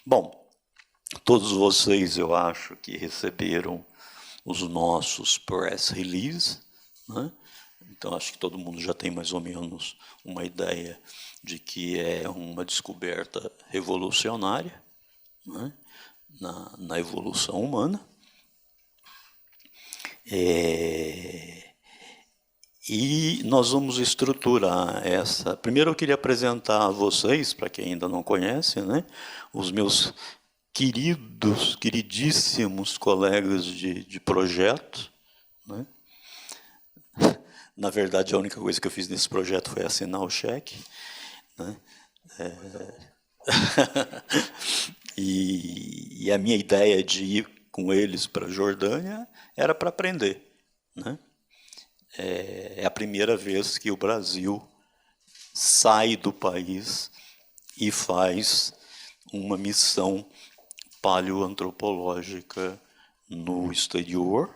Bom, todos vocês, eu acho que receberam os nossos press release, né? Então, acho que todo mundo já tem mais ou menos uma ideia de que é uma descoberta revolucionária, né, na evolução humana. E nós vamos estruturar essa. Primeiro eu queria apresentar a vocês, para quem ainda não conhece, né, os meus queridíssimos colegas de projeto, né? Na verdade, a única coisa que eu fiz nesse projeto foi assinar o cheque, né? E a minha ideia de ir com eles para a Jordânia era para aprender, né? É a primeira vez que o Brasil sai do país e faz uma missão paleoantropológica no exterior,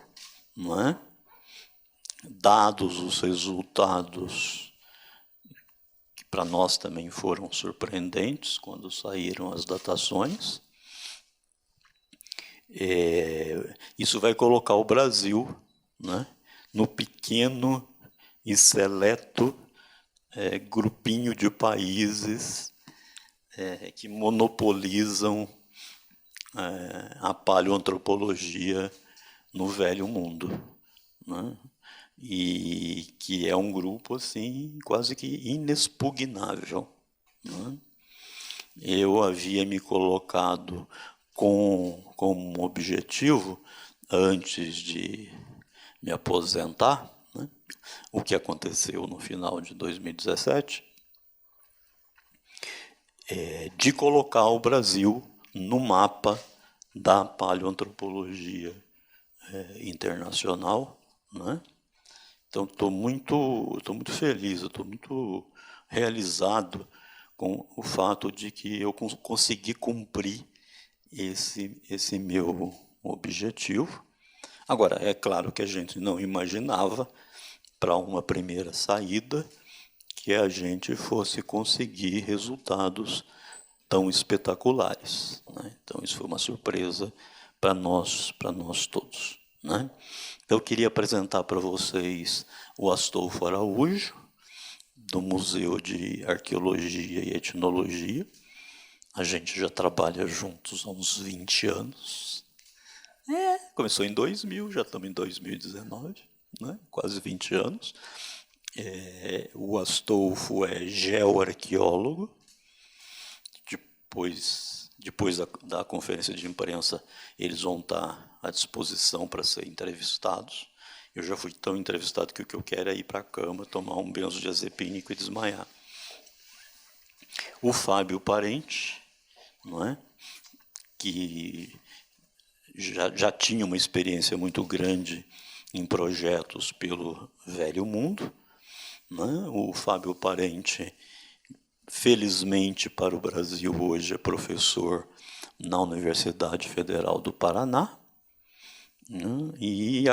não é? Dados os resultados, que para nós também foram surpreendentes quando saíram as datações, isso vai colocar o Brasil, né, no pequeno e seleto grupinho de países que monopolizam a paleoantropologia no Velho Mundo, né? E que é um grupo assim quase que inexpugnável, né? Eu havia me colocado como objetivo, antes de me aposentar, né, o que aconteceu no final de 2017, de colocar o Brasil no mapa da paleoantropologia internacional, né? Então, estou muito feliz, estou muito realizado com o fato de que eu consegui cumprir esse meu objetivo. Agora, é claro que a gente não imaginava, para uma primeira saída, que a gente fosse conseguir resultados tão espetaculares, né? Então, isso foi uma surpresa para nós todos, né? Então, eu queria apresentar para vocês o Astolfo Araújo, do Museu de Arqueologia e Etnologia. A gente já trabalha juntos há uns 20 anos. Começou em 2000, já estamos em 2019, né? Quase 20 anos. O Astolfo é geoarqueólogo. Depois da conferência de imprensa, eles vão estar à disposição para serem entrevistados. Eu já fui tão entrevistado que o que eu quero é ir para a cama, tomar um benzodiazepínico e desmaiar. O Fábio Parente, não é? Que já tinha uma experiência muito grande em projetos pelo Velho Mundo, né? O Fábio Parente, felizmente para o Brasil, hoje é professor na Universidade Federal do Paraná, né? E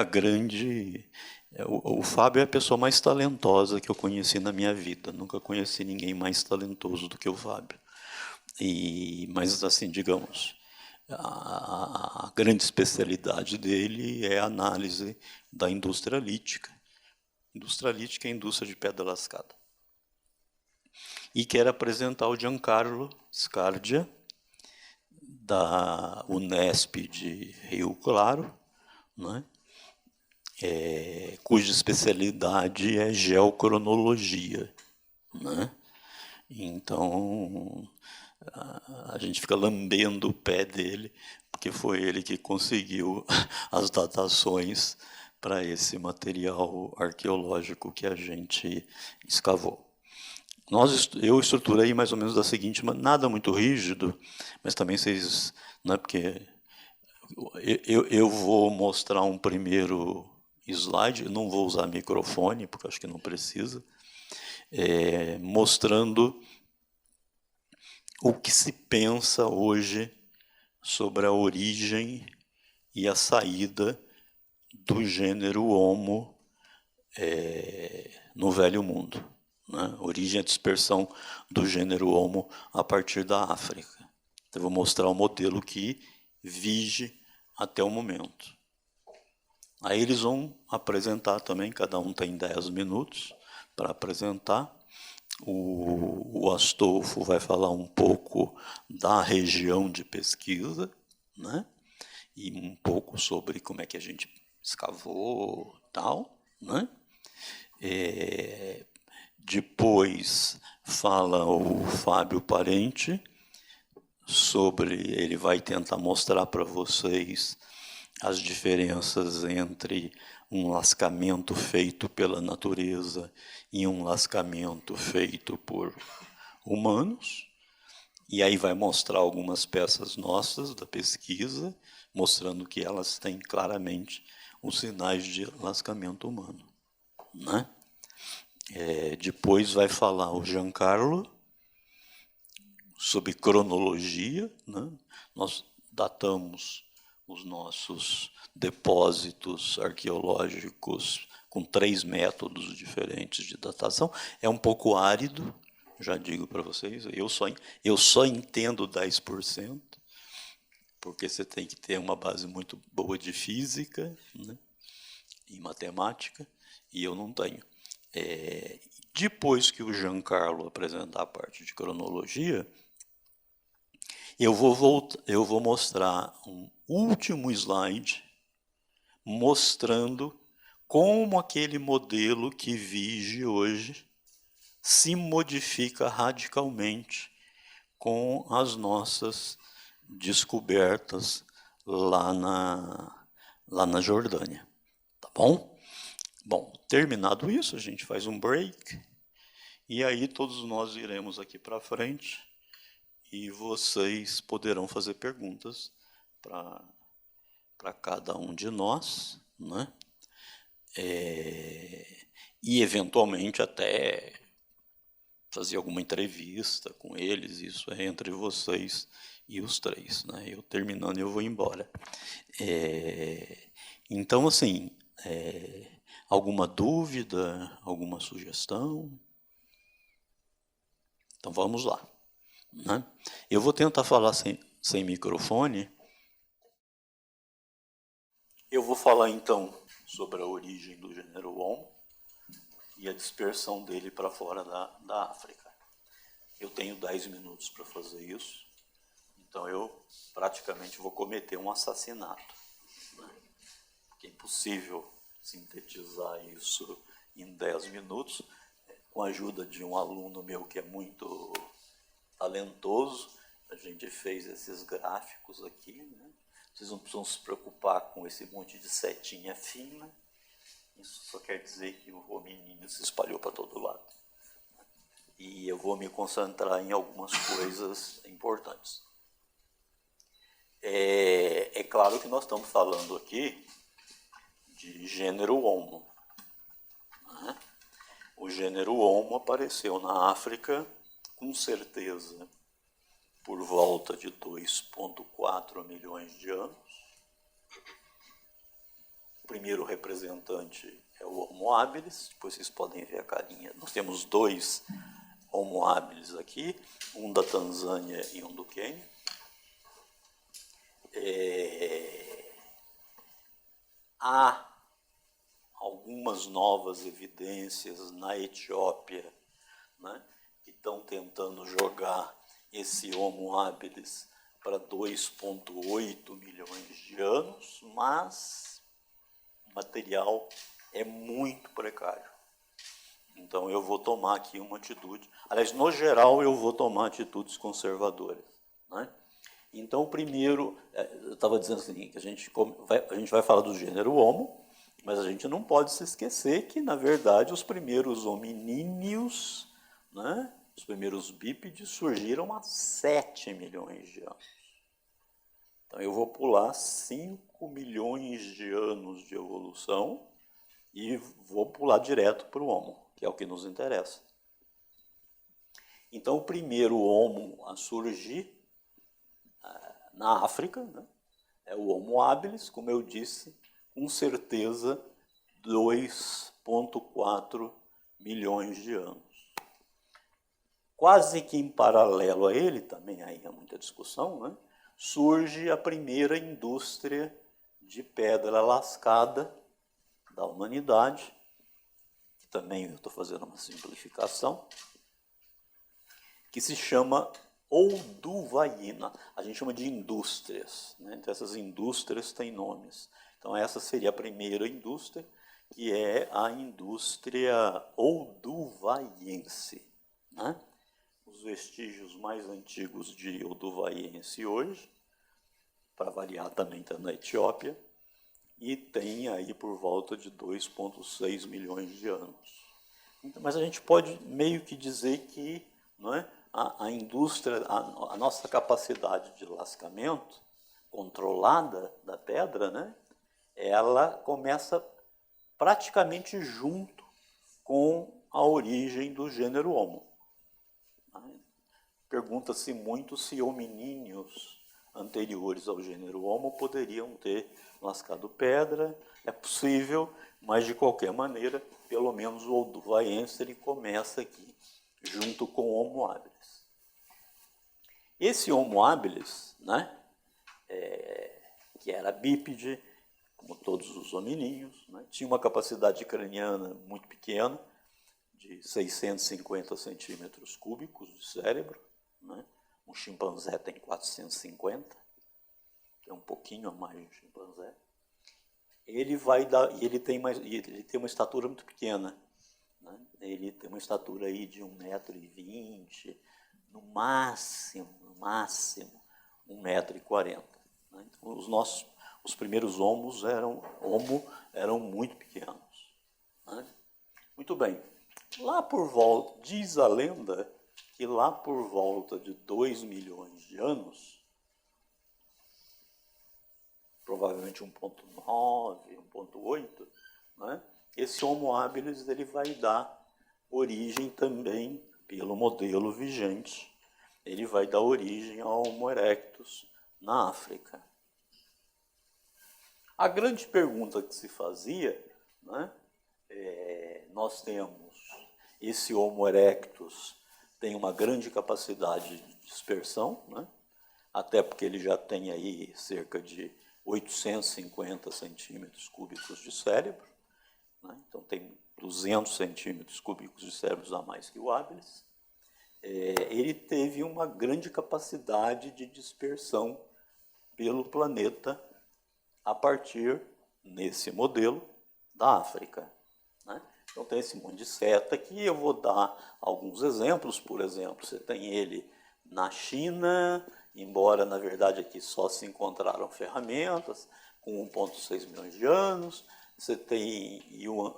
o Fábio é a pessoa mais talentosa que eu conheci na minha vida. Nunca conheci ninguém mais talentoso do que o Fábio. Mas, assim, digamos, a grande especialidade dele é a análise da indústria lítica. Indústria lítica é a indústria de pedra lascada. E quero apresentar o Giancarlo Scardia, da Unesp de Rio Claro, né? Cuja especialidade é geocronologia, né? Então, a gente fica lambendo o pé dele, porque foi ele que conseguiu as datações para esse material arqueológico que a gente escavou. Eu estruturei mais ou menos da seguinte maneira, nada muito rígido, mas também vocês, não é porque eu vou mostrar um primeiro slide, eu não vou usar microfone, porque acho que não precisa, mostrando o que se pensa hoje sobre a origem e a saída do gênero Homo no Velho Mundo, né? Origem e dispersão do gênero Homo a partir da África, Eu vou mostrar o modelo que vige até o momento. Aí eles vão apresentar também, cada um tem 10 minutos para apresentar. O Astolfo vai falar um pouco da região de pesquisa, né? E um pouco sobre como é que a gente escavou e tal, né? Depois fala o Fábio Parente sobre, ele vai tentar mostrar para vocês as diferenças entre um lascamento feito pela natureza e um lascamento feito por humanos. E aí vai mostrar algumas peças nossas da pesquisa, mostrando que elas têm claramente os sinais de lascamento humano, né? Depois vai falar o Giancarlo sobre cronologia, né? Nós datamos os nossos depósitos arqueológicos com 3 métodos diferentes de datação. É um pouco árido, já digo para vocês, eu só entendo 10%, porque você tem que ter uma base muito boa de física, né, e matemática, e eu não tenho. Depois que o Giancarlo apresentar a parte de cronologia, eu vou mostrar um último slide mostrando como aquele modelo que vige hoje se modifica radicalmente com as nossas descobertas lá na Jordânia. Tá bom? Bom, terminado isso, a gente faz um break e aí todos nós iremos aqui para frente e vocês poderão fazer perguntas para cada um de nós, né? E eventualmente até fazer alguma entrevista com eles, isso é entre vocês e os 3, né? Eu terminando eu vou embora. Então, assim, alguma dúvida, alguma sugestão? Então vamos lá, né? Eu vou tentar falar sem microfone. Eu vou falar então sobre a origem do gênero Homo e a dispersão dele para fora da África. Eu tenho 10 minutos para fazer isso, então eu praticamente vou cometer um assassinato, né? Porque é impossível sintetizar isso em 10 minutos. Com a ajuda de um aluno meu que é muito talentoso, a gente fez esses gráficos aqui, né? Vocês não precisam se preocupar com esse monte de setinha fina. Isso só quer dizer que o hominídeo se espalhou para todo lado. E eu vou me concentrar em algumas coisas importantes. É claro que nós estamos falando aqui de gênero Homo, né? O gênero Homo apareceu na África, com certeza, por volta de 2,4 milhões de anos. O primeiro representante é o Homo habilis, depois vocês podem ver a carinha. Nós temos 2 Homo habilis aqui, um da Tanzânia e um do Quênia. Há algumas novas evidências na Etiópia, né, que estão tentando jogar esse Homo habilis para 2,8 milhões de anos, mas o material é muito precário. Então eu vou tomar aqui uma atitude, aliás, no geral eu vou tomar atitudes conservadoras, né? Então o primeiro, eu estava dizendo assim, que a gente vai falar do gênero Homo, mas a gente não pode se esquecer que, na verdade, os primeiros hominíneos, né, os primeiros bípedes, surgiram há 7 milhões de anos. Então eu vou pular 5 milhões de anos de evolução e vou pular direto para o Homo, que é o que nos interessa. Então o primeiro Homo a surgir na África, né, é o Homo habilis, como eu disse, com certeza 2,4 milhões de anos. quase que em paralelo a ele, também aí há muita discussão, né, surge a primeira indústria de pedra lascada da humanidade, que também eu estou fazendo uma simplificação, que se chama Olduvaiina. A gente chama de indústrias, né? Então essas indústrias têm nomes. Então essa seria a primeira indústria, que é a indústria olduvaiense, né? Os vestígios mais antigos de olduvaiense hoje, para variar, também está na Etiópia, e tem aí por volta de 2,6 milhões de anos. Mas a gente pode meio que dizer que, não é, a indústria, a nossa capacidade de lascamento controlada da pedra, né, ela começa praticamente junto com a origem do gênero Homo. Pergunta-se muito se hominíneos anteriores ao gênero Homo poderiam ter lascado pedra. É possível, mas de qualquer maneira, pelo menos o olduvaiense ele começa aqui, junto com o Homo habilis. Esse Homo habilis, né, que era bípede, como todos os hominíneos, né, tinha uma capacidade craniana muito pequena, de 650 centímetros cúbicos de cérebro, né? Um chimpanzé tem 450, que é um pouquinho a mais de um chimpanzé. Ele tem uma estatura muito pequena, né? Ele tem uma estatura aí de 1,20 m, no máximo 1,40 m. Né? Então, os primeiros homos eram muito pequenos, né? Muito bem. Lá por volta, diz a lenda que lá por volta de 2 milhões de anos, provavelmente 1,9, 1,8, né, esse Homo habilis ele vai dar origem também, pelo modelo vigente, ele vai dar origem ao Homo erectus na África. A grande pergunta que se fazia, né, nós temos esse Homo erectus, tem uma grande capacidade de dispersão, né? Até porque ele já tem aí cerca de 850 centímetros cúbicos de cérebro, né? Então tem 200 centímetros cúbicos de cérebro a mais que o habilis. Ele teve uma grande capacidade de dispersão pelo planeta a partir, nesse modelo, da África, né? Então tem esse monte de seta aqui, eu vou dar alguns exemplos. Por exemplo, você tem ele na China, embora na verdade aqui só se encontraram ferramentas, com 1,6 milhões de anos. Você tem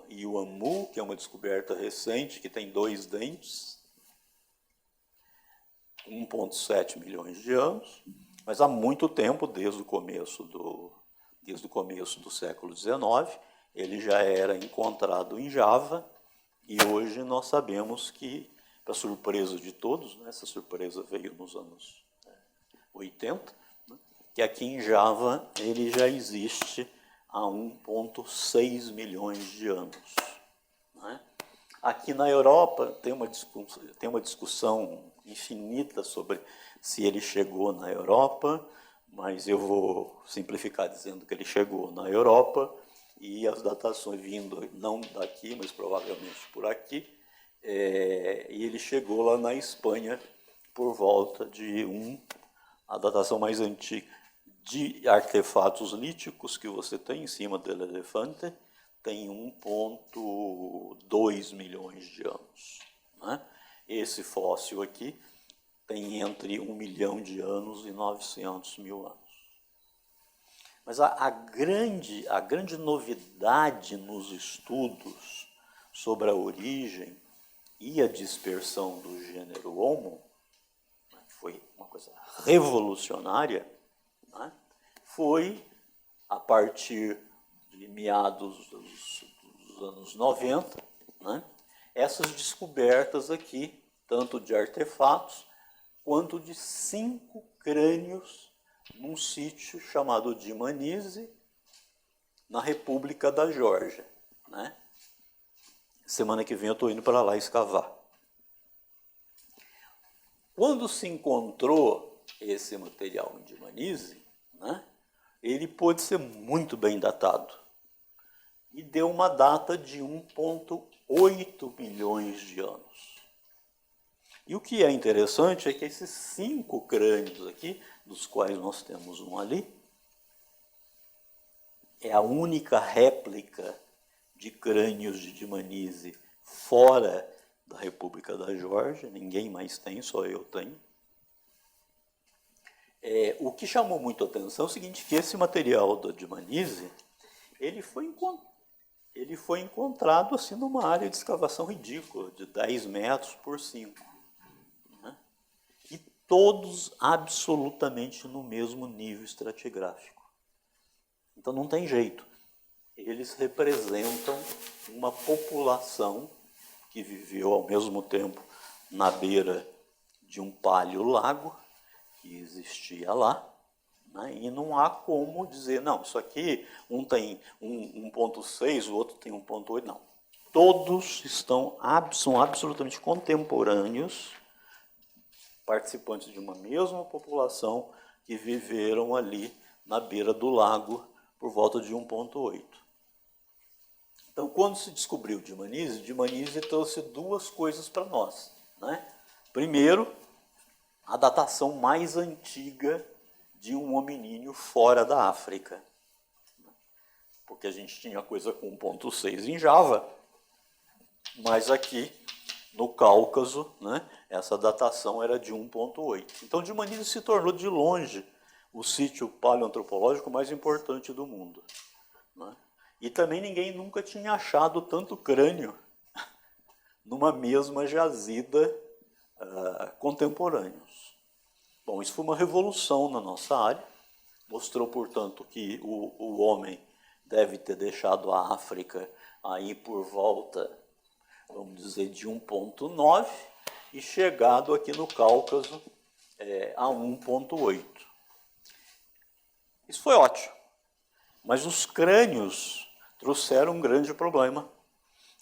Yuanmu, que é uma descoberta recente, que tem 2 dentes, 1,7 milhões de anos, mas há muito tempo, desde o começo do século XIX, ele já era encontrado em Java, e hoje nós sabemos que, para surpresa de todos, né, essa surpresa veio nos anos 80, né, que aqui em Java ele já existe há 1,6 milhões de anos. Né? Aqui na Europa tem uma discussão infinita sobre se ele chegou na Europa, mas eu vou simplificar dizendo que ele chegou na Europa, e as datações vindo não daqui, mas provavelmente por aqui, e ele chegou lá na Espanha por volta de a datação mais antiga de artefatos líticos que você tem em cima do elefante, tem 1,2 milhões de anos. Né? Esse fóssil aqui tem entre 1 milhão de anos e 900 mil anos. Mas a grande novidade nos estudos sobre a origem e a dispersão do gênero Homo, que foi uma coisa revolucionária, né, foi a partir de meados dos anos 90, né, essas descobertas aqui, tanto de artefatos quanto de 5 crânios num sítio chamado de Manise, na República da Geórgia. Né? Semana que vem eu estou indo para lá escavar. Quando se encontrou esse material em Dmanisi, né, ele pôde ser muito bem datado. E deu uma data de 1,8 milhões de anos. E o que é interessante é que esses 5 crânios aqui, dos quais nós temos um ali, é a única réplica de crânios de Dmanisi fora da República da Geórgia, ninguém mais tem, só eu tenho. O que chamou muito a atenção é o seguinte, que esse material da Dmanisi, ele foi encontrado assim numa área de escavação ridícula, de 10 metros por 5. Né? E todos absolutamente no mesmo nível estratigráfico. Então não tem jeito. Eles representam uma população que viveu ao mesmo tempo na beira de um paleolago que existia lá, né? E não há como dizer, não, isso aqui um tem 1,6, o outro tem 1,8, não. Todos são absolutamente contemporâneos, participantes de uma mesma população que viveram ali na beira do lago por volta de 1,8. Então, quando se descobriu Dmanisi, Dmanisi trouxe 2 coisas para nós. Né? Primeiro, a datação mais antiga de um hominídeo fora da África. Porque a gente tinha coisa com 1,6 em Java, mas aqui no Cáucaso, né, essa datação era de 1,8. Então, Dmanisi se tornou de longe o sítio paleoantropológico mais importante do mundo. Né? E também ninguém nunca tinha achado tanto crânio numa mesma jazida contemporâneos. Bom, isso foi uma revolução na nossa área, mostrou, portanto, que o homem deve ter deixado a África aí por volta, vamos dizer, de 1,9 e chegado aqui no Cáucaso a 1,8. Isso foi ótimo, mas os crânios trouxeram um grande problema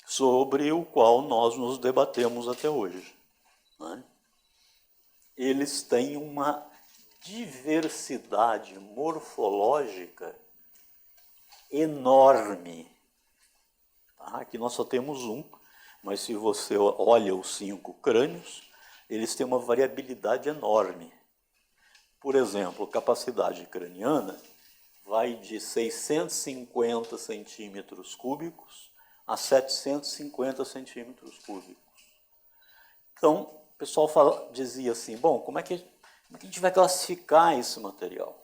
sobre o qual nós nos debatemos até hoje. Né? Eles têm uma diversidade morfológica enorme. Aqui nós só temos um, mas se você olha os 5 crânios, eles têm uma variabilidade enorme. Por exemplo, capacidade craniana vai de 650 centímetros cúbicos a 750 centímetros cúbicos. Então, o pessoal dizia assim, bom, como é que a gente vai classificar esse material?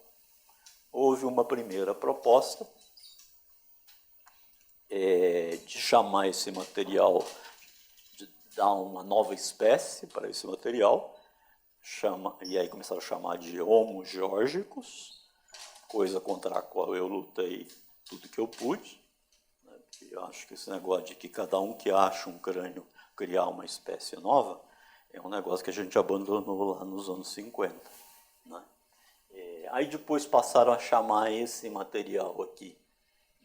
Houve uma primeira proposta de chamar esse material, de dar uma nova espécie para esse material, e aí começaram a chamar de Homo geórgicos, coisa contra a qual eu lutei tudo que eu pude. Né? Eu acho que esse negócio de que cada um que acha um crânio criar uma espécie nova é um negócio que a gente abandonou lá nos anos 50. Né? Aí depois passaram a chamar esse material aqui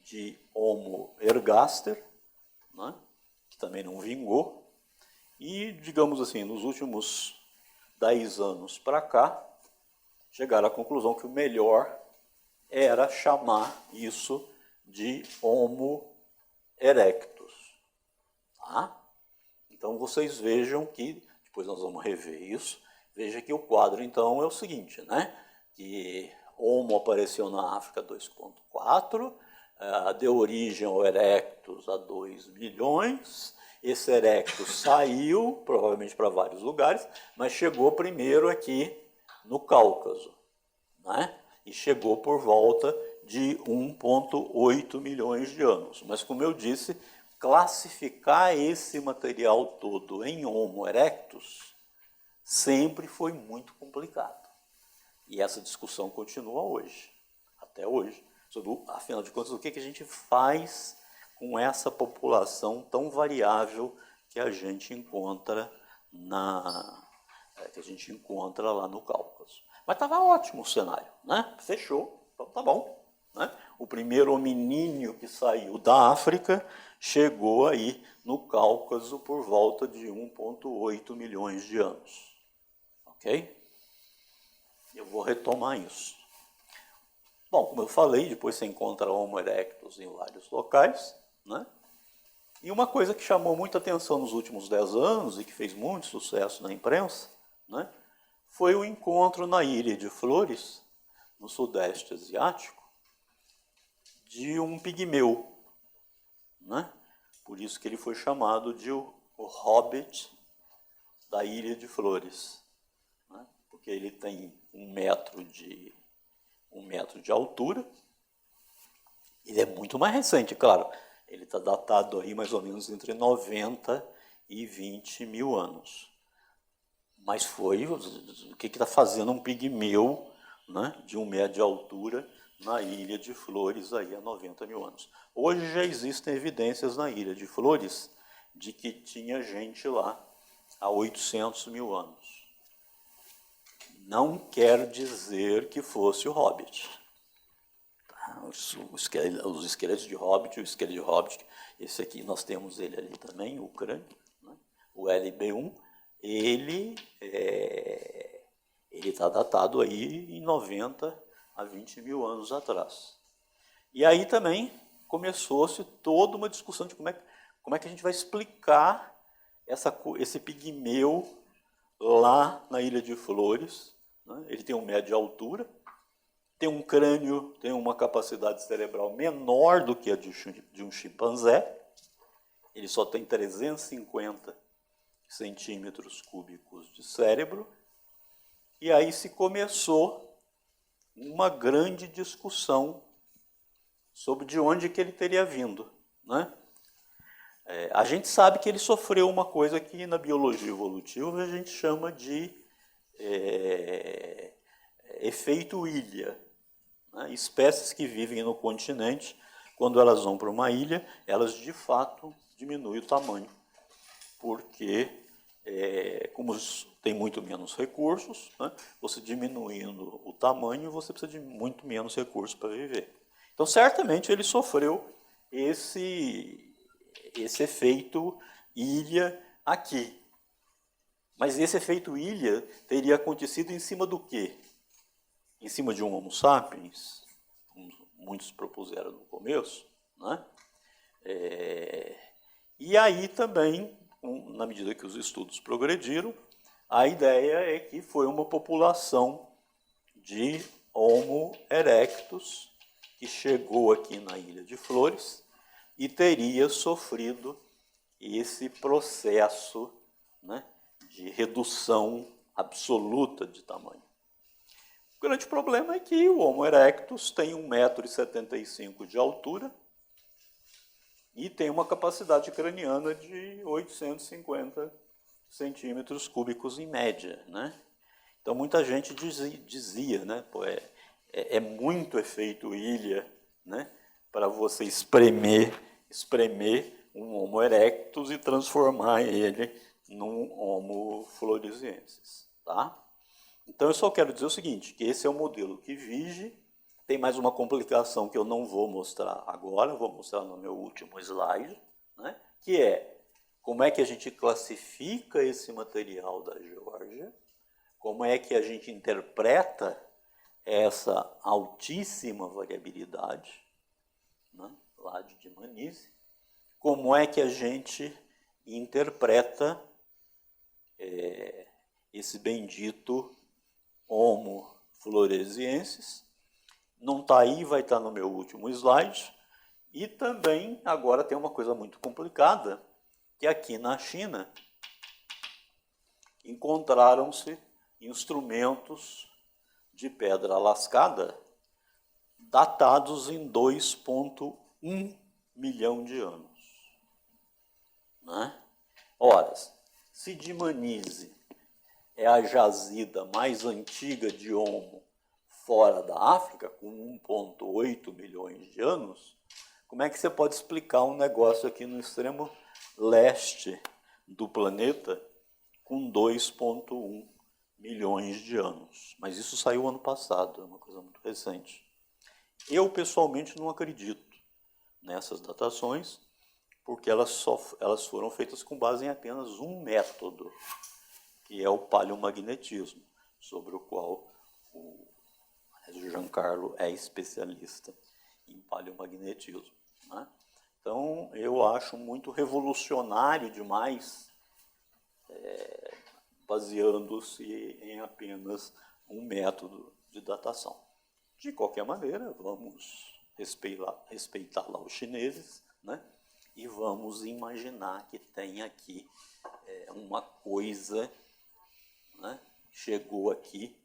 de Homo ergaster, né? Que também não vingou. E, digamos assim, nos últimos 10 anos para cá, chegaram à conclusão que o melhor era chamar isso de Homo erectus. Tá? Então vocês vejam que, depois nós vamos rever isso, veja que o quadro então é o seguinte, né? Que Homo apareceu na África 2,4, deu origem ao erectus a 2 milhões, esse erectus saiu, provavelmente para vários lugares, mas chegou primeiro aqui no Cáucaso, né? E chegou por volta de 1,8 milhões de anos. Mas, como eu disse, classificar esse material todo em Homo erectus sempre foi muito complicado. E essa discussão continua hoje, até hoje, sobre, afinal de contas, o que a gente faz com essa população tão variável que a gente encontra lá no Cáucaso. Mas estava ótimo o cenário, né? Fechou, então tá bom. Né? O primeiro hominídeo que saiu da África chegou aí no Cáucaso por volta de 1,8 milhões de anos. Ok? Eu vou retomar isso. Bom, como eu falei, depois você encontra Homo erectus em vários locais, né? E uma coisa que chamou muita atenção nos últimos 10 anos e que fez muito sucesso na imprensa, né, foi o encontro na Ilha de Flores, no Sudeste Asiático, de um pigmeu, né? Por isso que ele foi chamado de o Hobbit da Ilha de Flores, né? Porque ele tem 1 metro de altura. Ele é muito mais recente, claro. Ele está datado aí mais ou menos entre 90 e 20 mil anos. Mas foi o que está fazendo um pigmeu, né, de 1 metro de altura na Ilha de Flores aí há 90 mil anos. Hoje já existem evidências na Ilha de Flores de que tinha gente lá há 800 mil anos. Não quer dizer que fosse o Hobbit. Os esqueletos de Hobbit, o esqueleto de Hobbit, esse aqui nós temos ele ali também, o crânio, né? O LB1, ele está datado aí em 90 a 20 mil anos atrás. E aí também começou-se toda uma discussão de como é que a gente vai explicar esse pigmeu lá na Ilha de Flores, né? Ele tem 1 metro de altura, tem um crânio, tem uma capacidade cerebral menor do que a de um chimpanzé. Ele só tem 350 centímetros cúbicos de cérebro. E aí se começou uma grande discussão sobre de onde que ele teria vindo, né? A gente sabe que ele sofreu uma coisa que na biologia evolutiva a gente chama de efeito ilha. Espécies que vivem no continente, quando elas vão para uma ilha, elas de fato diminuem o tamanho, porque como tem muito menos recursos, né, você diminuindo o tamanho, você precisa de muito menos recursos para viver. Então, certamente, ele sofreu esse efeito ilha aqui. Mas esse efeito ilha teria acontecido em cima do quê? Em cima de um Homo sapiens, como muitos propuseram no começo, né? E aí também, na medida que os estudos progrediram, a ideia é que foi uma população de Homo erectus que chegou aqui na Ilha de Flores e teria sofrido esse processo, né, de redução absoluta de tamanho. O grande problema é que o Homo erectus tem 1,75 m de altura e tem uma capacidade craniana de 850 centímetros cúbicos em média, né? Então, muita gente dizia, né, pô, é muito efeito ilha, né, para você espremer um Homo erectus e transformar ele num Homo floresiensis, tá? Então, eu só quero dizer o seguinte, que esse é o modelo que vige. Tem mais uma complicação que eu não vou mostrar agora, vou mostrar no meu último slide, né? Que é como é que a gente classifica esse material da Geórgia, como é que a gente interpreta essa altíssima variabilidade, né, lá de Dmanisi, como é que a gente interpreta esse bendito Homo floresiensis. Não está aí, vai estar no meu último slide. E também, agora tem uma coisa muito complicada, que aqui na China encontraram-se instrumentos de pedra lascada datados em 2,1 milhão de anos. Né? Ora, se Dmanisi é a jazida mais antiga de Homo fora da África, com 1,8 milhões de anos, como é que você pode explicar um negócio aqui no extremo leste do planeta com 2,1 milhões de anos? Mas isso saiu ano passado, é uma coisa muito recente. Eu, pessoalmente, não acredito nessas datações, porque elas foram feitas com base em apenas um método, que é o paleomagnetismo. sobre o qual o Giancarlo é especialista em paleomagnetismo, né? Então, eu acho muito revolucionário demais, baseando-se em apenas um método de datação. De qualquer maneira, vamos respeitar lá os chineses, né? E vamos imaginar que tem aqui uma coisa, né? Chegou aqui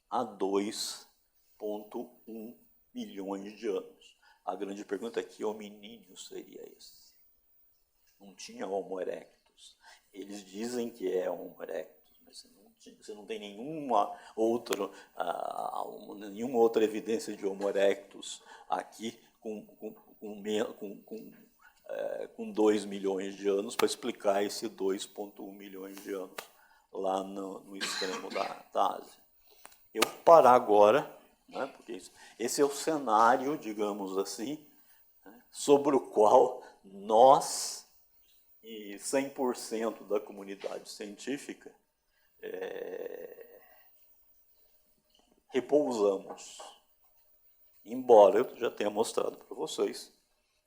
a 2,1 milhões de anos. A grande pergunta é: que hominídeo seria esse? Não tinha Homo erectus. Eles dizem que é Homo erectus, mas você não tem nenhuma outra evidência de Homo erectus aqui com 2 milhões de anos para explicar esse 2,1 milhões de anos lá no extremo da Ásia. Eu vou parar agora, né, porque esse é o cenário, digamos assim, né, sobre o qual nós e 100% da comunidade científica repousamos. Embora eu já tenha mostrado para vocês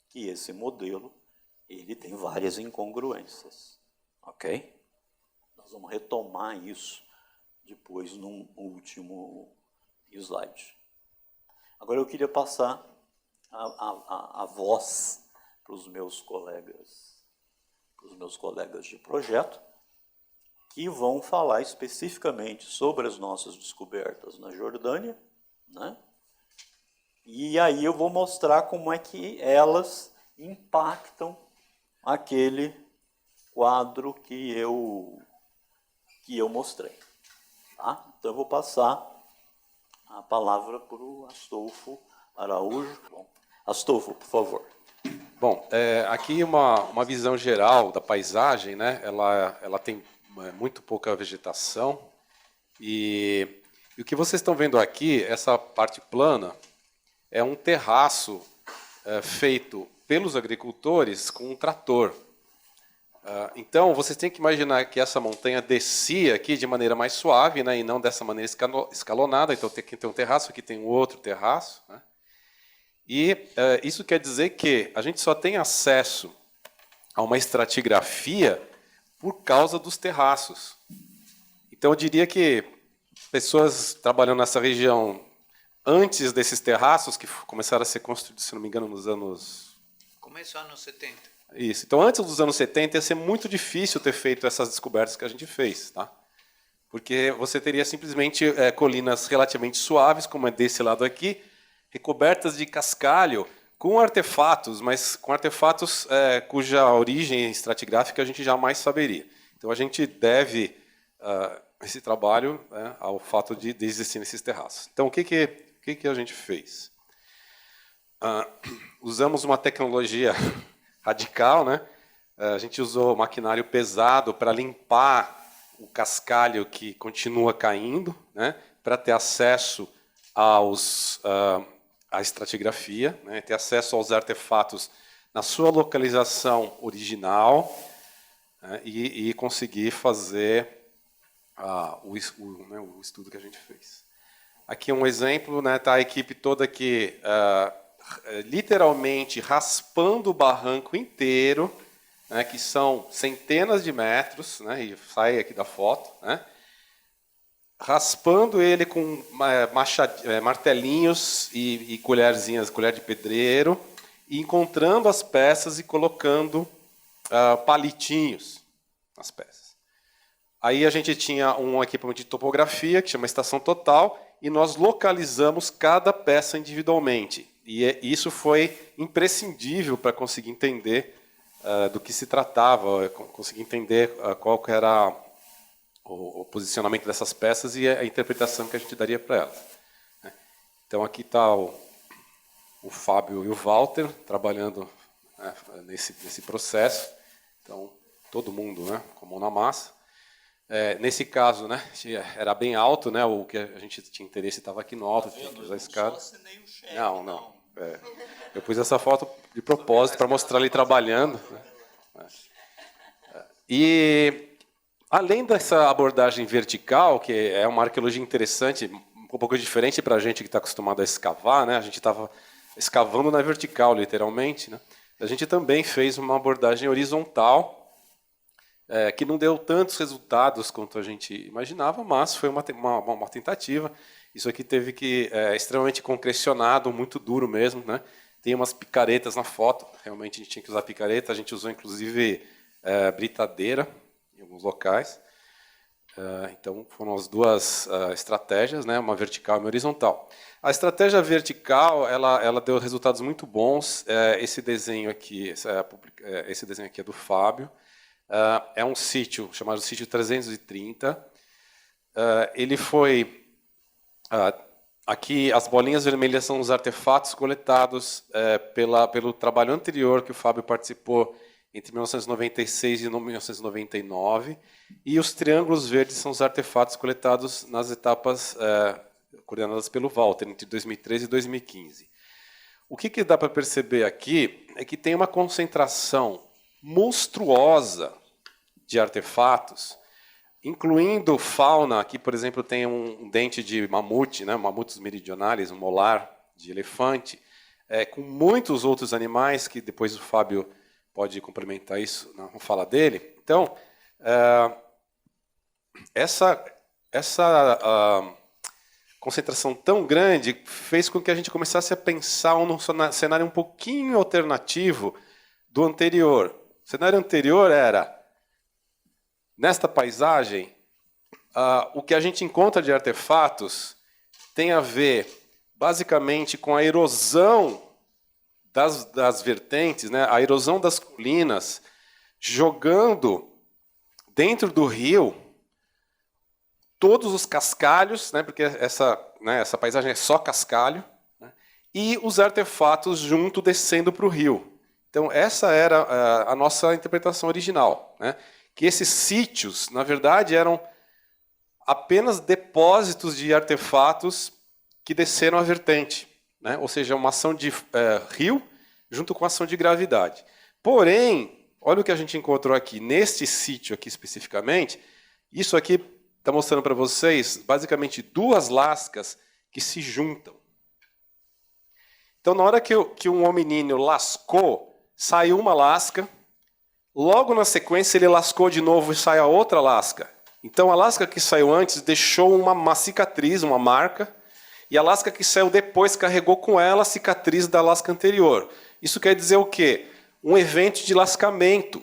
que esse modelo ele tem várias incongruências, ok? Nós vamos retomar isso depois num último slide. Agora eu queria passar a voz para os meus colegas de projeto, que vão falar especificamente sobre as nossas descobertas na Jordânia, né? E aí eu vou mostrar como é que elas impactam aquele quadro que eu mostrei. Tá? Então eu vou passar a palavra para o Astolfo Araújo. Bom, Astolfo, por favor. Bom, aqui uma visão geral da paisagem, né? Ela tem muito pouca vegetação e o que vocês estão vendo aqui, essa parte plana, é um terraço feito pelos agricultores com um trator. Então, vocês têm que imaginar que essa montanha descia aqui de maneira mais suave, né, e não dessa maneira escalonada. Então, aqui tem um terraço, aqui tem um outro terraço, né? E isso quer dizer que a gente só tem acesso a uma estratigrafia por causa dos terraços. Então, eu diria que pessoas trabalhando nessa região antes desses terraços, que começaram a ser construídos, se não me engano, nos anos... Começo dos anos 70. Isso. Então, antes dos anos 70, ia ser muito difícil ter feito essas descobertas que a gente fez, tá? Porque você teria simplesmente colinas relativamente suaves, como é desse lado aqui, recobertas de cascalho, com artefatos, mas com artefatos cuja origem estratigráfica a gente jamais saberia. Então, a gente deve esse trabalho ao fato de existir nesses terraços. Então, o que a gente fez? Usamos uma tecnologia radical, né? A gente usou maquinário pesado para limpar o cascalho que continua caindo, né? Para ter acesso à estratigrafia, né? Ter acesso aos artefatos na sua localização original, né? E conseguir fazer o estudo que a gente fez. Aqui um exemplo, né? Tá a equipe toda aqui literalmente raspando o barranco inteiro, né, que são centenas de metros, né, e sai aqui da foto, né, raspando ele com martelinhos e colherzinhas, colher de pedreiro, e encontrando as peças e colocando palitinhos nas peças. Aí a gente tinha um equipamento de topografia, que chama Estação Total, e nós localizamos cada peça individualmente. E isso foi imprescindível para conseguir entender do que se tratava, conseguir entender qual que era o posicionamento dessas peças e a interpretação que a gente daria para elas. Então, aqui está o Fábio e o Walter trabalhando, né, nesse processo. Então, todo mundo, né, com a mão na massa. Nesse caso, né, era bem alto, né, o que a gente tinha interesse estava aqui no alto, tinha que usar a escada. Não. Eu pus essa foto de propósito para mostrar ele trabalhando. E Além dessa abordagem vertical, que é uma arqueologia interessante, um pouco diferente para a gente que está acostumado a escavar, né? A gente estava escavando na vertical, literalmente, né? A gente também fez uma abordagem horizontal, que não deu tantos resultados quanto a gente imaginava, mas foi uma tentativa. Isso aqui teve que extremamente concrecionado, muito duro mesmo, né? Tem umas picaretas na foto, realmente a gente tinha que usar picareta, a gente usou inclusive britadeira em alguns locais. Então foram as duas estratégias, né? Uma vertical e uma horizontal. A estratégia vertical, ela deu resultados muito bons. Esse desenho aqui é do Fábio. É um sítio chamado Sítio 330. Ele foi... aqui, as bolinhas vermelhas são os artefatos coletados pelo trabalho anterior que o Fábio participou entre 1996 e 1999. E os triângulos verdes são os artefatos coletados nas etapas coordenadas pelo Walter, entre 2013 e 2015. O que dá para perceber aqui é que tem uma concentração monstruosa de artefatos, incluindo fauna. Aqui, por exemplo, tem um dente de mamute, né, Mammutus meridionalis, um molar de elefante, com muitos outros animais, que depois o Fábio pode complementar isso na fala dele. Então, essa concentração tão grande fez com que a gente começasse a pensar num cenário um pouquinho alternativo do anterior. O cenário anterior era, nesta paisagem, o que a gente encontra de artefatos tem a ver, basicamente, com a erosão das vertentes, né, a erosão das colinas, jogando dentro do rio todos os cascalhos, né, porque essa paisagem é só cascalho, né, e os artefatos junto descendo para o rio. Então, essa era a nossa interpretação original, né, que esses sítios, na verdade, eram apenas depósitos de artefatos que desceram a vertente, né, ou seja, uma ação de rio junto com a ação de gravidade. Porém, olha o que a gente encontrou aqui, neste sítio aqui especificamente, isso aqui está mostrando para vocês, basicamente, duas lascas que se juntam. Então, na hora que um hominíneo lascou, saiu uma lasca, logo na sequência ele lascou de novo e sai a outra lasca. Então, a lasca que saiu antes deixou uma cicatriz, uma marca, e a lasca que saiu depois carregou com ela a cicatriz da lasca anterior. Isso quer dizer o quê? Um evento de lascamento.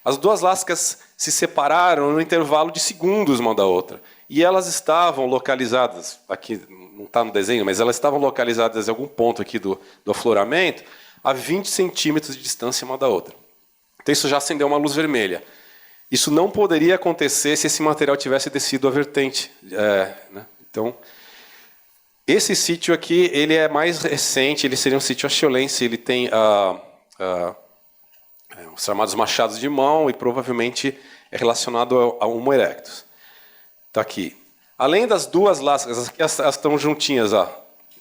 As duas lascas se separaram no intervalo de segundos uma da outra. E elas estavam localizadas, aqui não está no desenho, mas elas estavam localizadas em algum ponto aqui do afloramento, a 20 centímetros de distância uma da outra. Então isso já acendeu uma luz vermelha. Isso não poderia acontecer se esse material tivesse descido a vertente. Né? Então, esse sítio aqui, ele é mais recente, ele seria um sítio achiolense, ele tem os chamados machados de mão e provavelmente é relacionado ao Homo erectus. Está aqui. Além das duas lascas, elas estão juntinhas, ó,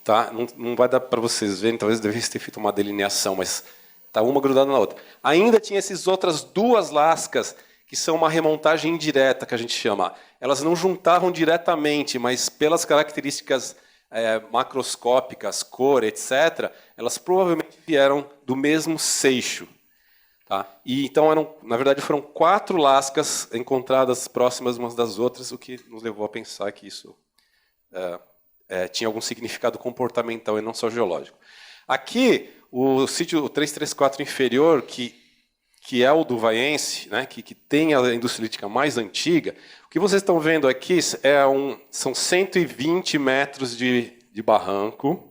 tá? Não vai dar para vocês verem, talvez devesse ter feito uma delineação, mas está uma grudada na outra. Ainda tinha essas outras duas lascas que são uma remontagem indireta, que a gente chama. Elas não juntavam diretamente, mas pelas características macroscópicas, cor, etc., elas provavelmente vieram do mesmo seixo. Tá? E então, na verdade, foram 4 lascas encontradas próximas umas das outras, o que nos levou a pensar que isso tinha algum significado comportamental e não só geológico. Aqui, o sítio 334 inferior, que é o do Vaiense, né, que tem a indústria lítica mais antiga, o que vocês estão vendo aqui são 120 metros de barranco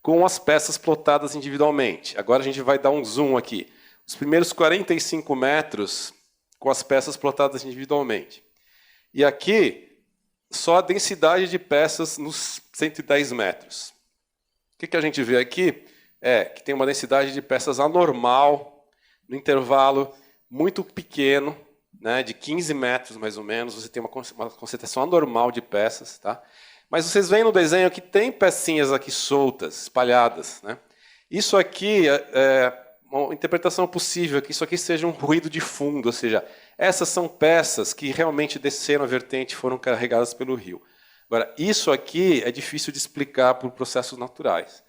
com as peças plotadas individualmente. Agora a gente vai dar um zoom aqui. Os primeiros 45 metros com as peças plotadas individualmente. E aqui, só a densidade de peças nos 110 metros. O que a gente vê aqui é que tem uma densidade de peças anormal, no intervalo muito pequeno, né, de 15 metros mais ou menos, você tem uma concentração anormal de peças. Tá? Mas vocês veem no desenho que tem pecinhas aqui soltas, espalhadas. Né? Isso aqui uma interpretação possível é que isso aqui seja um ruído de fundo, ou seja, essas são peças que realmente desceram a vertente e foram carregadas pelo rio. Agora, isso aqui é difícil de explicar por processos naturais.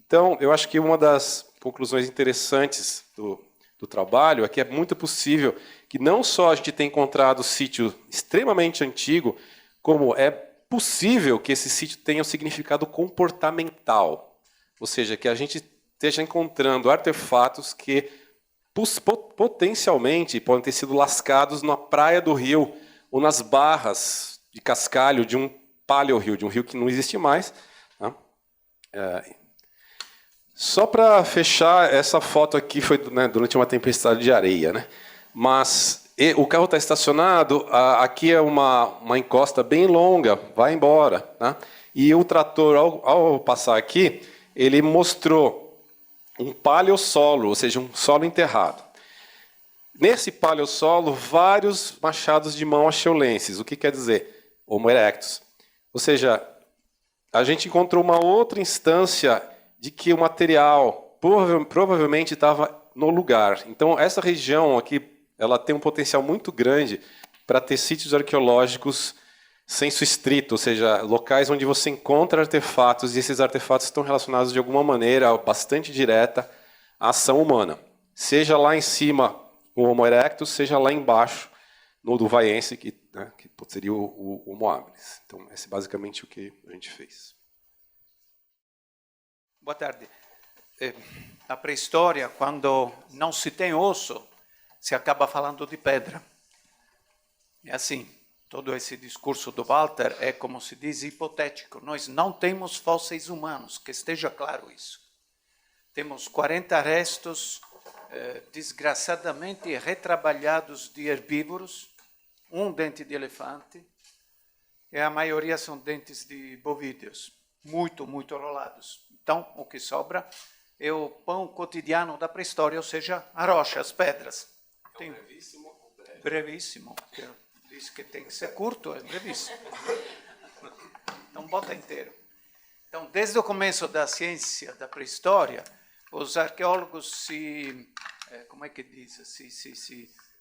Então, eu acho que uma das conclusões interessantes do trabalho é que é muito possível que não só a gente tenha encontrado sítio extremamente antigo, como é possível que esse sítio tenha um significado comportamental. Ou seja, que a gente esteja encontrando artefatos que potencialmente podem ter sido lascados na praia do rio ou nas barras de cascalho de um paleorrio, de um rio que não existe mais. Tá? Só para fechar, essa foto aqui foi durante uma tempestade de areia, né? Mas o carro está estacionado, aqui é uma encosta bem longa, vai embora. Tá? E o trator, ao passar aqui, ele mostrou um paleossolo, ou seja, um solo enterrado. Nesse paleossolo, vários machados de mão acheulenses. O que quer dizer? Homo erectus. Ou seja, a gente encontrou uma outra instância de que o material provavelmente estava no lugar. Então, essa região aqui, ela tem um potencial muito grande para ter sítios arqueológicos senso estrito, ou seja, locais onde você encontra artefatos e esses artefatos estão relacionados de alguma maneira bastante direta à ação humana. Seja lá em cima o Homo erectus, seja lá embaixo no Duvaiense, que seria o Homo habilis. Então, esse é basicamente o que a gente fez. Boa tarde. Na pré-história, quando não se tem osso, se acaba falando de pedra. É assim. Todo esse discurso do Walter é, como se diz, hipotético. Nós não temos fósseis humanos, que esteja claro isso. Temos 40 restos desgraçadamente retrabalhados de herbívoros, um dente de elefante, e a maioria são dentes de bovídeos, muito, muito rolados. Então, o que sobra é o pão cotidiano da pré-história, ou seja, a rocha, as pedras. Tem... brevíssimo ou breve? Brevíssimo. Diz que tem que ser curto, é brevíssimo. Então, bota inteiro. Então, desde o começo da ciência da pré-história, os arqueólogos se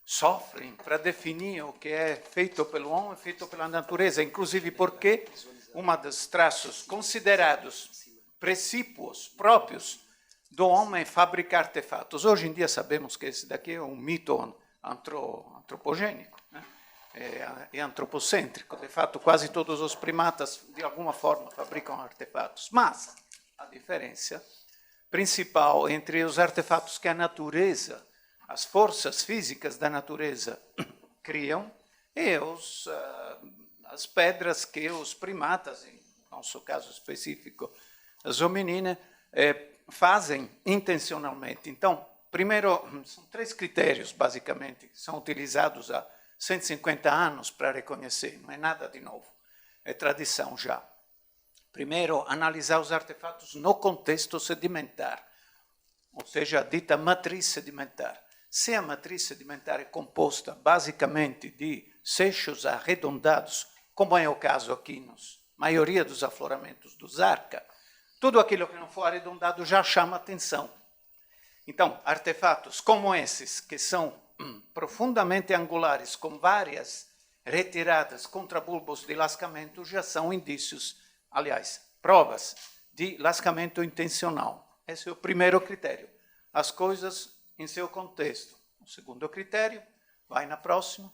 sofrem para definir o que é feito pelo homem e feito pela natureza, inclusive porque um dos traços considerados precípios próprios do homem é fabricar artefatos. Hoje em dia sabemos que esse daqui é um mito antropogênico, né? É antropocêntrico. De fato, quase todos os primatas, de alguma forma, fabricam artefatos. Mas a diferença principal entre os artefatos que a natureza, as forças físicas da natureza criam, e as pedras que os primatas, em nosso caso específico, as hominina, fazem intencionalmente. Então, primeiro, são 3 critérios, basicamente, que são utilizados há 150 anos para reconhecer, não é nada de novo, é tradição já. Primeiro, analisar os artefatos no contexto sedimentar, ou seja, a dita matriz sedimentar. Se a matriz sedimentar é composta basicamente de seixos arredondados, como é o caso aqui na maioria dos afloramentos do Zarca, tudo aquilo que não for arredondado já chama atenção. Então, artefatos como esses, que são profundamente angulares, com várias retiradas contrabulbos de lascamento, já são indícios, aliás, provas de lascamento intencional. Esse é o primeiro critério. As coisas em seu contexto. O segundo critério, vai na próxima,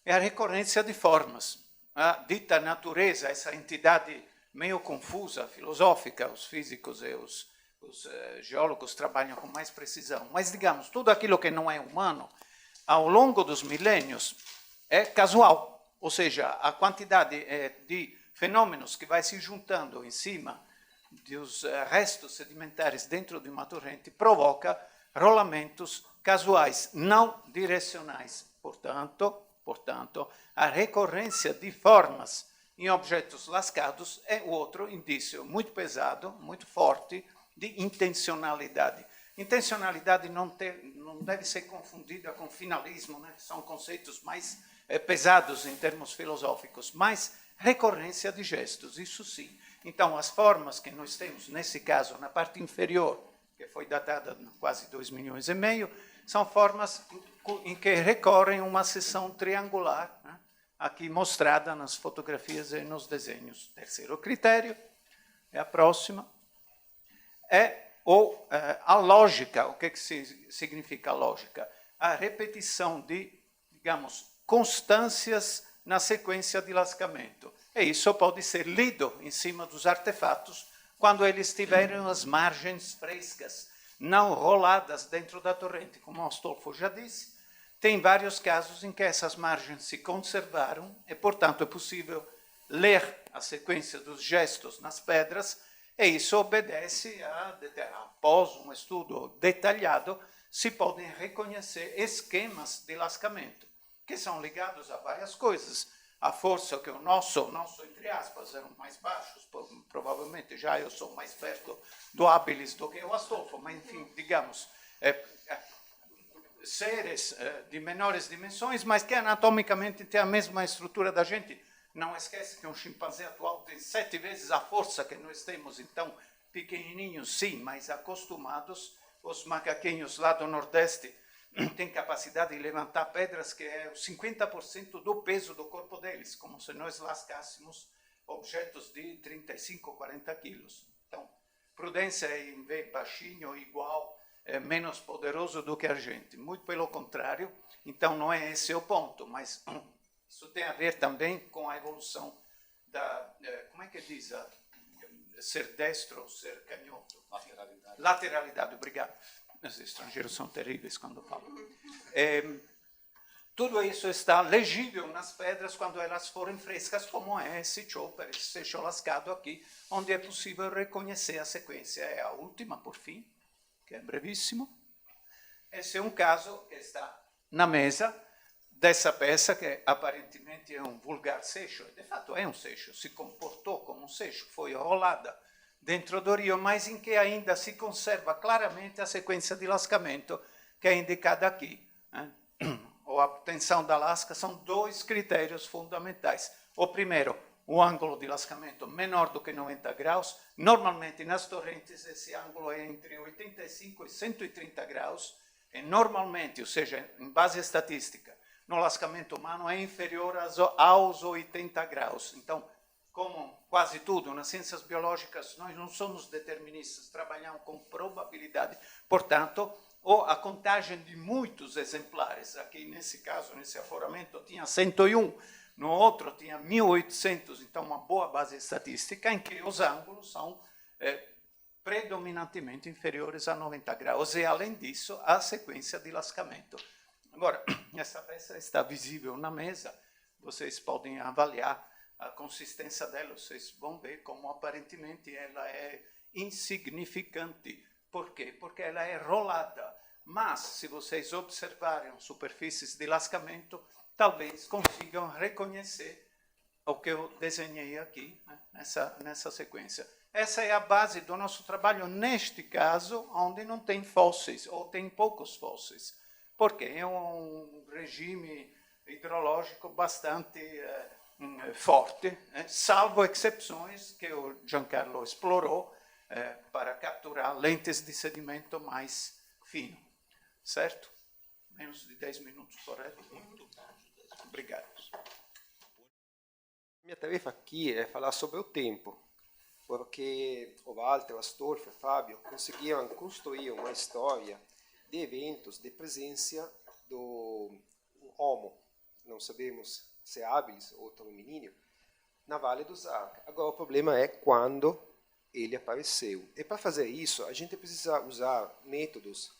é a recorrência de formas. A dita natureza, essa entidade meio confusa, filosófica, os físicos e os geólogos trabalham com mais precisão. Mas, digamos, tudo aquilo que não é humano, ao longo dos milênios, é casual. Ou seja, a quantidade de fenômenos que vai se juntando em cima dos restos sedimentares dentro de uma torrente provoca rolamentos casuais, não direcionais. Portanto, a recorrência de formas em objetos lascados é outro indício muito pesado, muito forte, de intencionalidade. Intencionalidade não deve ser confundida com finalismo, né? São conceitos mais pesados em termos filosóficos, mas recorrência de gestos, isso sim. Então, as formas que nós temos, nesse caso, na parte inferior que foi datada quase 2,5 milhões, são formas em que recorrem uma seção triangular, né? Aqui mostrada nas fotografias e nos desenhos. Terceiro critério, é a próxima, a lógica. O que significa a lógica? A repetição de, digamos, constâncias na sequência de lascamento. E isso pode ser lido em cima dos artefatos quando eles tiverem as margens frescas, não roladas dentro da torrente. Como o Astolfo já disse, tem vários casos em que essas margens se conservaram e, portanto, é possível ler a sequência dos gestos nas pedras, e isso obedece após um estudo detalhado, se podem reconhecer esquemas de lascamento, que são ligados a várias coisas. A força que o nosso, entre aspas, eram mais baixos, provavelmente já eu sou mais perto do Hábilis do que o Astolfo, mas, enfim, digamos, seres de menores dimensões, mas que anatomicamente têm a mesma estrutura da gente. Não esquece que um chimpanzé atual tem 7 vezes a força que nós temos, então, pequenininhos sim, mas acostumados. Os macaquinhos lá do Nordeste têm capacidade de levantar pedras que é 50% do peso do corpo deles, como se nós lascássemos objetos de 35, 40 quilos. Então, prudência em ver baixinho, igual, menos poderoso do que a gente. Muito pelo contrário, então não é esse o ponto, mas isso tem a ver também com a evolução da, como é que diz, ser destro ou ser canhoto? Lateralidade. Lateralidade, obrigado. Os estrangeiros são terríveis quando falam. Tudo isso está legível nas pedras quando elas forem frescas, como é esse chopper, esse seixo lascado aqui, onde é possível reconhecer a sequência. É a última, por fim, que é brevíssimo. Esse é um caso que está na mesa dessa peça, que aparentemente é um vulgar seixo. De fato, é um seixo, se comportou como um seixo, foi rolada dentro do rio, mas em que ainda se conserva claramente a sequência de lascamento que é indicada aqui, né? A tensão da lasca são 2 critérios fundamentais. O primeiro, o ângulo de lascamento menor do que 90 graus. Normalmente, nas torrentes, esse ângulo é entre 85 e 130 graus. E normalmente, ou seja, em base estatística, no lascamento humano é inferior aos 80 graus. Então, como quase tudo nas ciências biológicas, nós não somos deterministas, trabalhamos com probabilidade. Portanto, a contagem de muitos exemplares, aqui nesse caso, nesse afloramento, tinha 101, no outro tinha 1.800, então uma boa base estatística em que os ângulos são predominantemente inferiores a 90 graus, e além disso, a sequência de lascamento. Agora, essa peça está visível na mesa, vocês podem avaliar a consistência dela, vocês vão ver como aparentemente ela é insignificante. Por quê? Porque ela é rolada. Mas, se vocês observarem superfícies de lascamento, talvez consigam reconhecer o que eu desenhei aqui, né, nessa sequência. Essa é a base do nosso trabalho, neste caso, onde não tem fósseis, ou tem poucos fósseis. Porque é um regime hidrológico bastante forte, salvo exceções que o Giancarlo explorou para capturar lentes de sedimento mais fino. Certo? Menos de 10 minutos, correto? Muito obrigado. Minha tarefa aqui é falar sobre o tempo, porque o Walter, o Astolfo e o Fábio conseguiram construir uma história de eventos de presença do Homo, não sabemos se é Hábilis ou Hominídeo, na Vale do Zarca. Agora, o problema é quando ele apareceu. E para fazer isso, a gente precisa usar métodos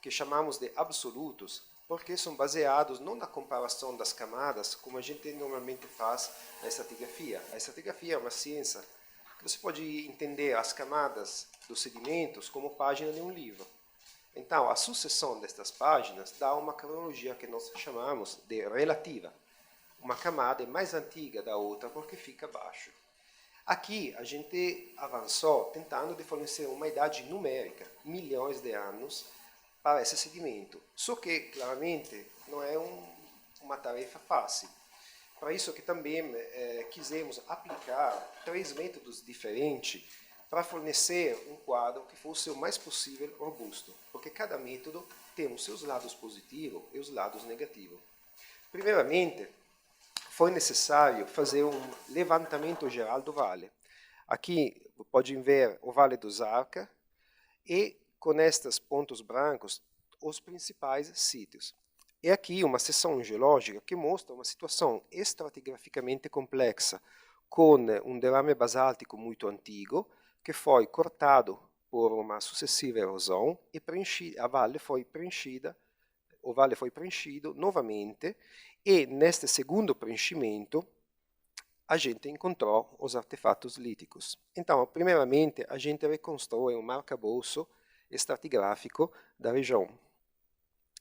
que chamamos de absolutos, porque são baseados não na comparação das camadas, como a gente normalmente faz na estratigrafia. A estratigrafia é uma ciência que você pode entender as camadas dos sedimentos como página de um livro. Então, a sucessão destas páginas dá uma cronologia que nós chamamos de relativa. Uma camada é mais antiga da outra porque fica abaixo. Aqui, a gente avançou tentando de fornecer uma idade numérica, milhões de anos, para esse sedimento. Só que, claramente, não é uma tarefa fácil. Para isso que também quisemos aplicar 3 métodos diferentes para fornecer um quadro que fosse o mais possível robusto, porque cada método tem os seus lados positivos e os lados negativos. Primeiramente, foi necessário fazer um levantamento geral do vale. Aqui podem ver o Vale do Zarca e, com estes pontos brancos, os principais sítios. E aqui uma seção geológica que mostra uma situação estratigraficamente complexa, com um derrame basáltico muito antigo, que foi cortado por uma sucessiva erosão e o vale foi preenchido novamente, e neste segundo preenchimento a gente encontrou os artefatos líticos. Então, primeiramente, a gente reconstrói um arcabouço estratigráfico da região.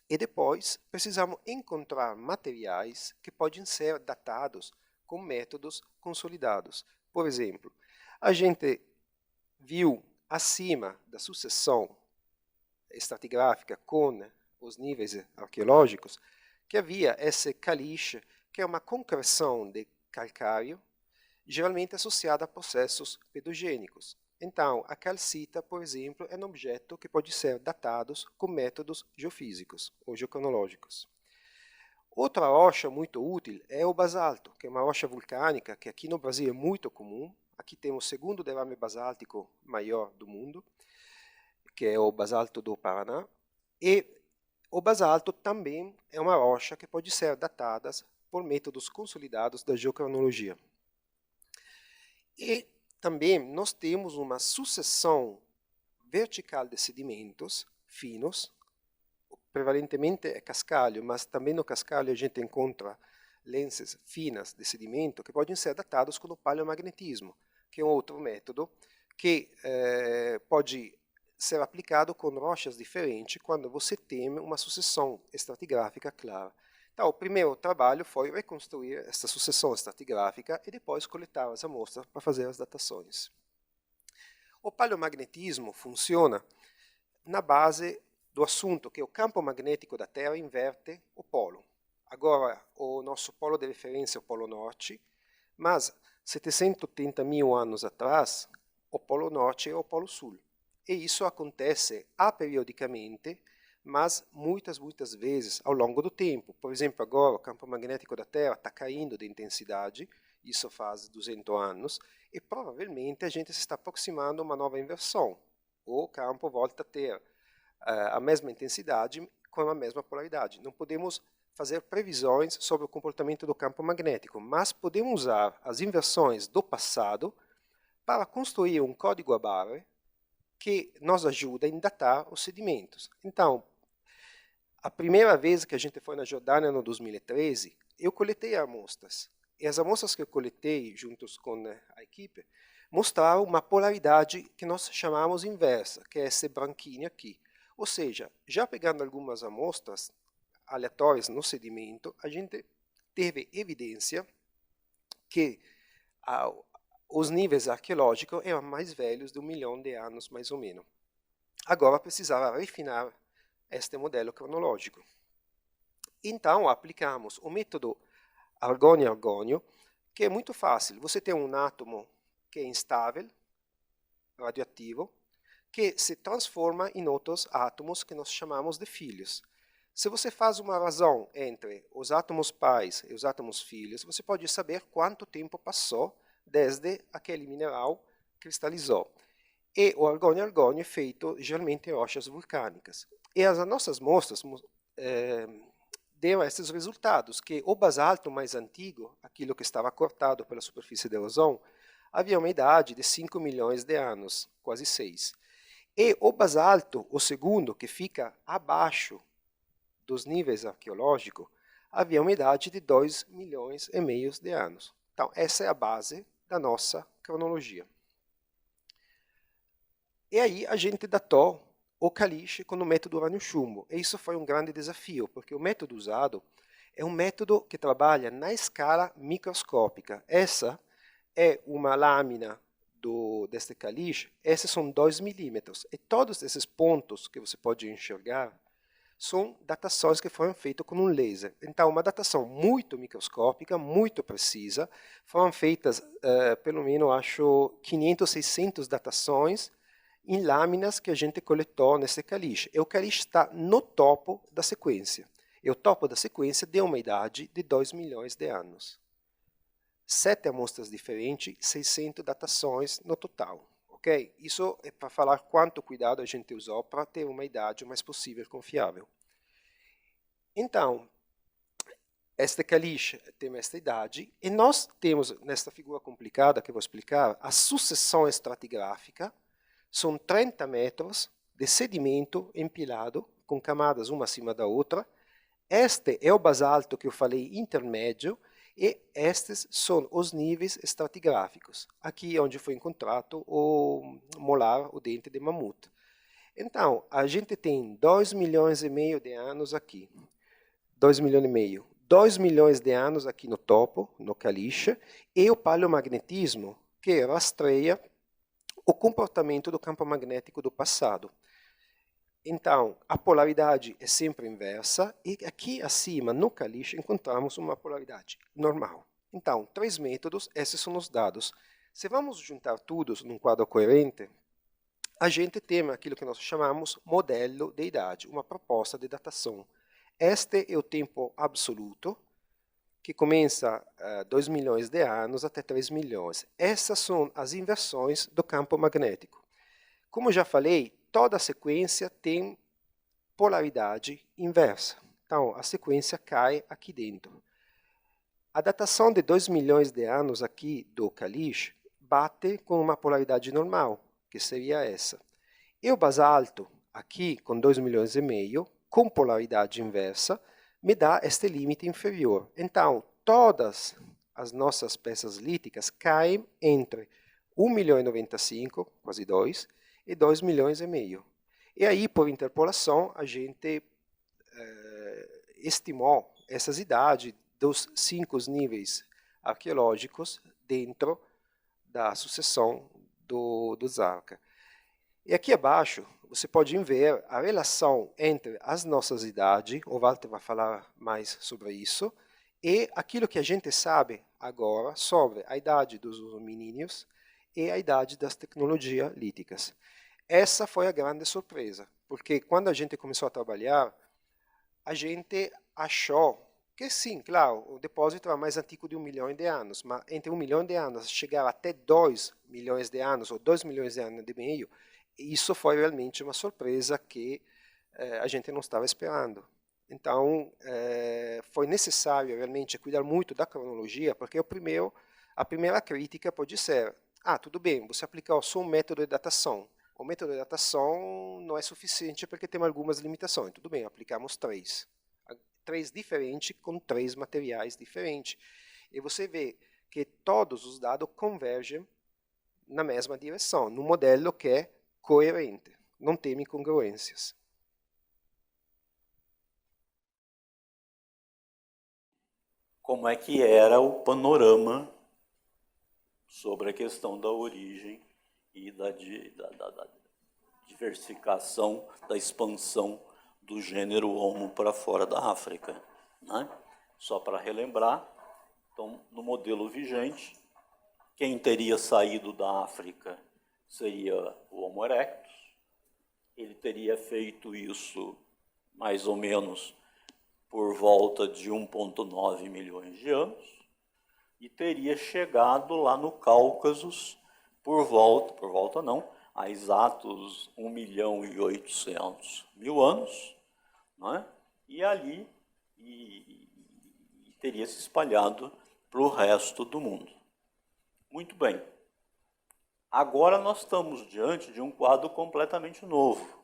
E depois precisamos encontrar materiais que podem ser datados com métodos consolidados. Por exemplo, a gente viu acima da sucessão estratigráfica com os níveis arqueológicos que havia esse caliche, que é uma concreção de calcário, geralmente associada a processos pedogênicos. Então, a calcita, por exemplo, é um objeto que pode ser datado com métodos geofísicos ou geocronológicos. Outra rocha muito útil é o basalto, que é uma rocha vulcânica que aqui no Brasil é muito comum. Aqui temos o segundo derrame basáltico maior do mundo, que é o basalto do Paraná. E o basalto também é uma rocha que pode ser datada por métodos consolidados da geocronologia. E também nós temos uma sucessão vertical de sedimentos finos, prevalentemente é cascalho, mas também no cascalho a gente encontra lenças finas de sedimento que podem ser datados com o paleomagnetismo, que é um outro método que pode ser aplicado com rochas diferentes quando você tem uma sucessão estratigráfica clara. Então, o primeiro trabalho foi reconstruir essa sucessão estratigráfica e depois coletar as amostras para fazer as datações. O paleomagnetismo funciona na base do assunto que o campo magnético da Terra inverte o polo. Agora, o nosso polo de referência é o Polo Norte, mas 780 mil anos atrás, o Polo Norte é o Polo Sul. E isso acontece aperiodicamente, mas muitas vezes ao longo do tempo. Por exemplo, agora o campo magnético da Terra está caindo de intensidade, isso faz 200 anos, e provavelmente a gente se está aproximando a uma nova inversão. O campo volta a ter a mesma intensidade com a mesma polaridade. Não podemos fazer previsões sobre o comportamento do campo magnético, mas podemos usar as inversões do passado para construir um código a barra que nos ajuda em datar os sedimentos. Então, a primeira vez que a gente foi na Jordânia, no 2013, eu coletei amostras. E as amostras que eu coletei, juntos com a equipe, mostraram uma polaridade que nós chamamos inversa, que é esse branquinho aqui. Ou seja, já pegando algumas amostras aleatórias no sedimento, a gente teve evidência que os níveis arqueológicos eram mais velhos de 1 milhão de anos, mais ou menos. Agora precisava refinar este modelo cronológico. Então, aplicamos o método argônio-argônio, que é muito fácil. Você tem um átomo que é instável, radioativo, que se transforma em outros átomos que nós chamamos de filhos. Se você faz uma razão entre os átomos pais e os átomos filhos, você pode saber quanto tempo passou desde aquele mineral cristalizou. E o argônio-argônio é feito geralmente em rochas vulcânicas. E as nossas mostras deram esses resultados, que o basalto mais antigo, aquilo que estava cortado pela superfície da erosão, havia uma idade de 5 milhões de anos, quase 6. E o basalto, o segundo, que fica abaixo dos níveis arqueológicos, havia uma idade de 2 milhões e meio de anos. Então, essa é a base da nossa cronologia. E aí a gente datou o caliche com o método urânio-chumbo. E isso foi um grande desafio, porque o método usado é um método que trabalha na escala microscópica. Essa é uma lâmina deste caliche, esses são 2 milímetros. E todos esses pontos que você pode enxergar são datações que foram feitas com um laser. Então, uma datação muito microscópica, muito precisa. Foram feitas, pelo menos, acho, 500, 600 datações em lâminas que a gente coletou nesse caliche. E o caliche está no topo da sequência. E o topo da sequência deu uma idade de 2 milhões de anos. 7 amostras diferentes, 600 datações no total. Okay? Isso é para falar quanto cuidado a gente usou para ter uma idade o mais possível confiável. Então, este caliche tem esta idade, e nós temos, nesta figura complicada que vou explicar, a sucessão estratigráfica. São 30 metros de sedimento empilado, com camadas uma acima da outra. Este é o basalto que eu falei intermédio, e estes são os níveis estratigráficos. Aqui é onde foi encontrado o molar, o dente de mamute. Então, a gente tem 2 milhões e meio de anos aqui. 2 milhões e meio. 2 milhões de anos aqui no topo, no caliche, e o paleomagnetismo, que rastreia o comportamento do campo magnético do passado. Então, a polaridade é sempre inversa, e aqui acima, no caliche, encontramos uma polaridade normal. Então, 3 métodos, esses são os dados. Se vamos juntar todos num quadro coerente, a gente tem aquilo que nós chamamos modelo de idade, uma proposta de datação. Este é o tempo absoluto, que começa 2 milhões de anos até 3 milhões. Essas são as inversões do campo magnético. Como já falei, toda a sequência tem polaridade inversa. Então, a sequência cai aqui dentro. A datação de 2 milhões de anos aqui do caliche bate com uma polaridade normal, que seria essa. E o basalto, aqui com 2 milhões e meio, com polaridade inversa, me dá este limite inferior. Então, todas as nossas peças líticas caem entre 1 milhão e 95, quase 2, e 2 milhões e meio. E aí, por interpolação, a gente estimou essas idades dos 5 níveis arqueológicos dentro da sucessão do Zarca. E aqui abaixo, você pode ver a relação entre as nossas idades, o Walter vai falar mais sobre isso, e aquilo que a gente sabe agora sobre a idade dos hominíneos e a idade das tecnologias líticas. Essa foi a grande surpresa, porque quando a gente começou a trabalhar, a gente achou que sim, claro, o depósito era mais antigo de 1 milhão de anos, mas entre 1 milhão de anos chegar até 2 milhões de anos, ou 2 milhões de anos e meio, isso foi realmente uma surpresa que a gente não estava esperando. Então, foi necessário realmente cuidar muito da cronologia, porque a primeira crítica pode ser, tudo bem, você aplicou só um método de datação. O método de datação não é suficiente porque tem algumas limitações. Tudo bem, aplicamos 3. 3 diferentes com 3 materiais diferentes. E você vê que todos os dados convergem na mesma direção, num modelo que é coerente, não tem incongruências. Como é que era o panorama sobre a questão da origem e da diversificação, da expansão do gênero Homo para fora da África, né? Só para relembrar, então, no modelo vigente, quem teria saído da África seria o Homo erectus. Ele teria feito isso mais ou menos por volta de 1,9 milhões de anos e teria chegado lá no Cáucaso a exatos 1 milhão e 800 mil anos, né? E ali teria se espalhado para o resto do mundo. Muito bem. Agora nós estamos diante de um quadro completamente novo,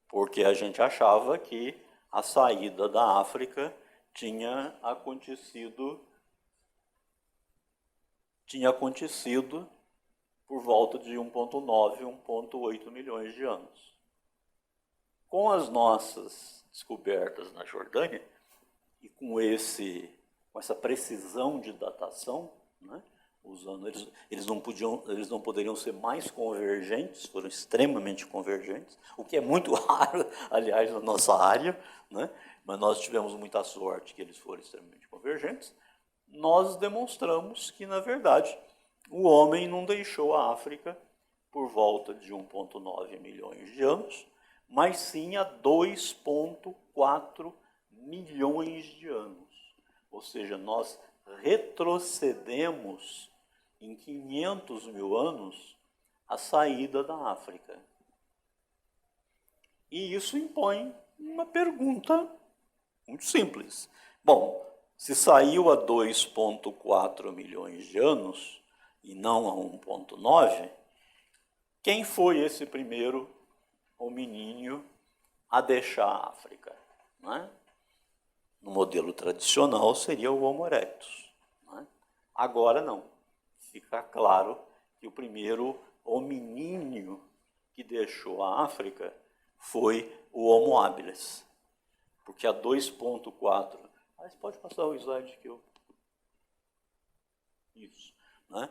porque a gente achava que a saída da África tinha acontecido por volta de 1,9, 1,8 milhões de anos. Com as nossas descobertas na Jordânia, e com essa precisão de datação, né, usando, eles não poderiam ser mais convergentes, foram extremamente convergentes, o que é muito raro, aliás, na nossa área, né? Mas nós tivemos muita sorte que eles foram extremamente convergentes. Nós demonstramos que, na verdade, o homem não deixou a África por volta de 1,9 milhões de anos, mas sim há 2,4 milhões de anos. Ou seja, nós retrocedemos em 500 mil anos a saída da África. E isso impõe uma pergunta muito simples. Bom, se saiu há 2,4 milhões de anos e não a 1,9, quem foi esse primeiro hominíneo a deixar a África? Né? No modelo tradicional seria o Homo erectus. Né? Agora não. Fica claro que o primeiro hominíneo que deixou a África foi o Homo habilis. Porque a 2,4... Mas pode passar o slide que eu... Isso. Né?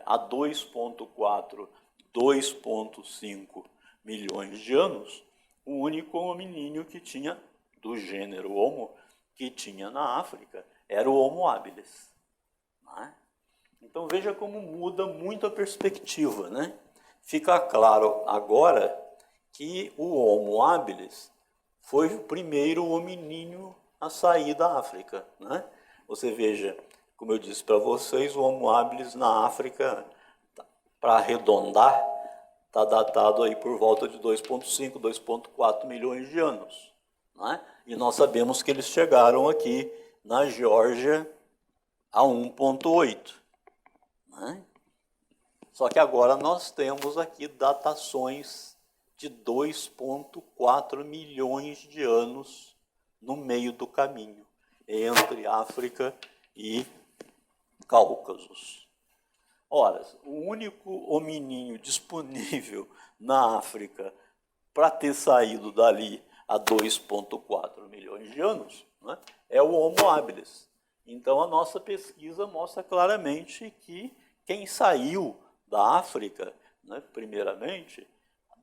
A 2,4, 2,5 milhões de anos, o único hominíneo que tinha, do gênero Homo, que tinha na África, era o Homo habilis. Né? Então veja como muda muito a perspectiva. Né? Fica claro agora que o Homo habilis foi o primeiro hominíneo a sair da África. Né? Você veja, como eu disse para vocês, o Homo habilis na África, para arredondar, está datado aí por volta de 2,5, 2,4 milhões de anos. Né? E nós sabemos que eles chegaram aqui na Geórgia a 1,8. Né? Só que agora nós temos aqui datações de 2,4 milhões de anos no meio do caminho, entre África e Cáucasos. Ora, o único hominíneo disponível na África para ter saído dali há 2,4 milhões de anos, né, é o Homo habilis. Então, a nossa pesquisa mostra claramente que quem saiu da África, né, primeiramente,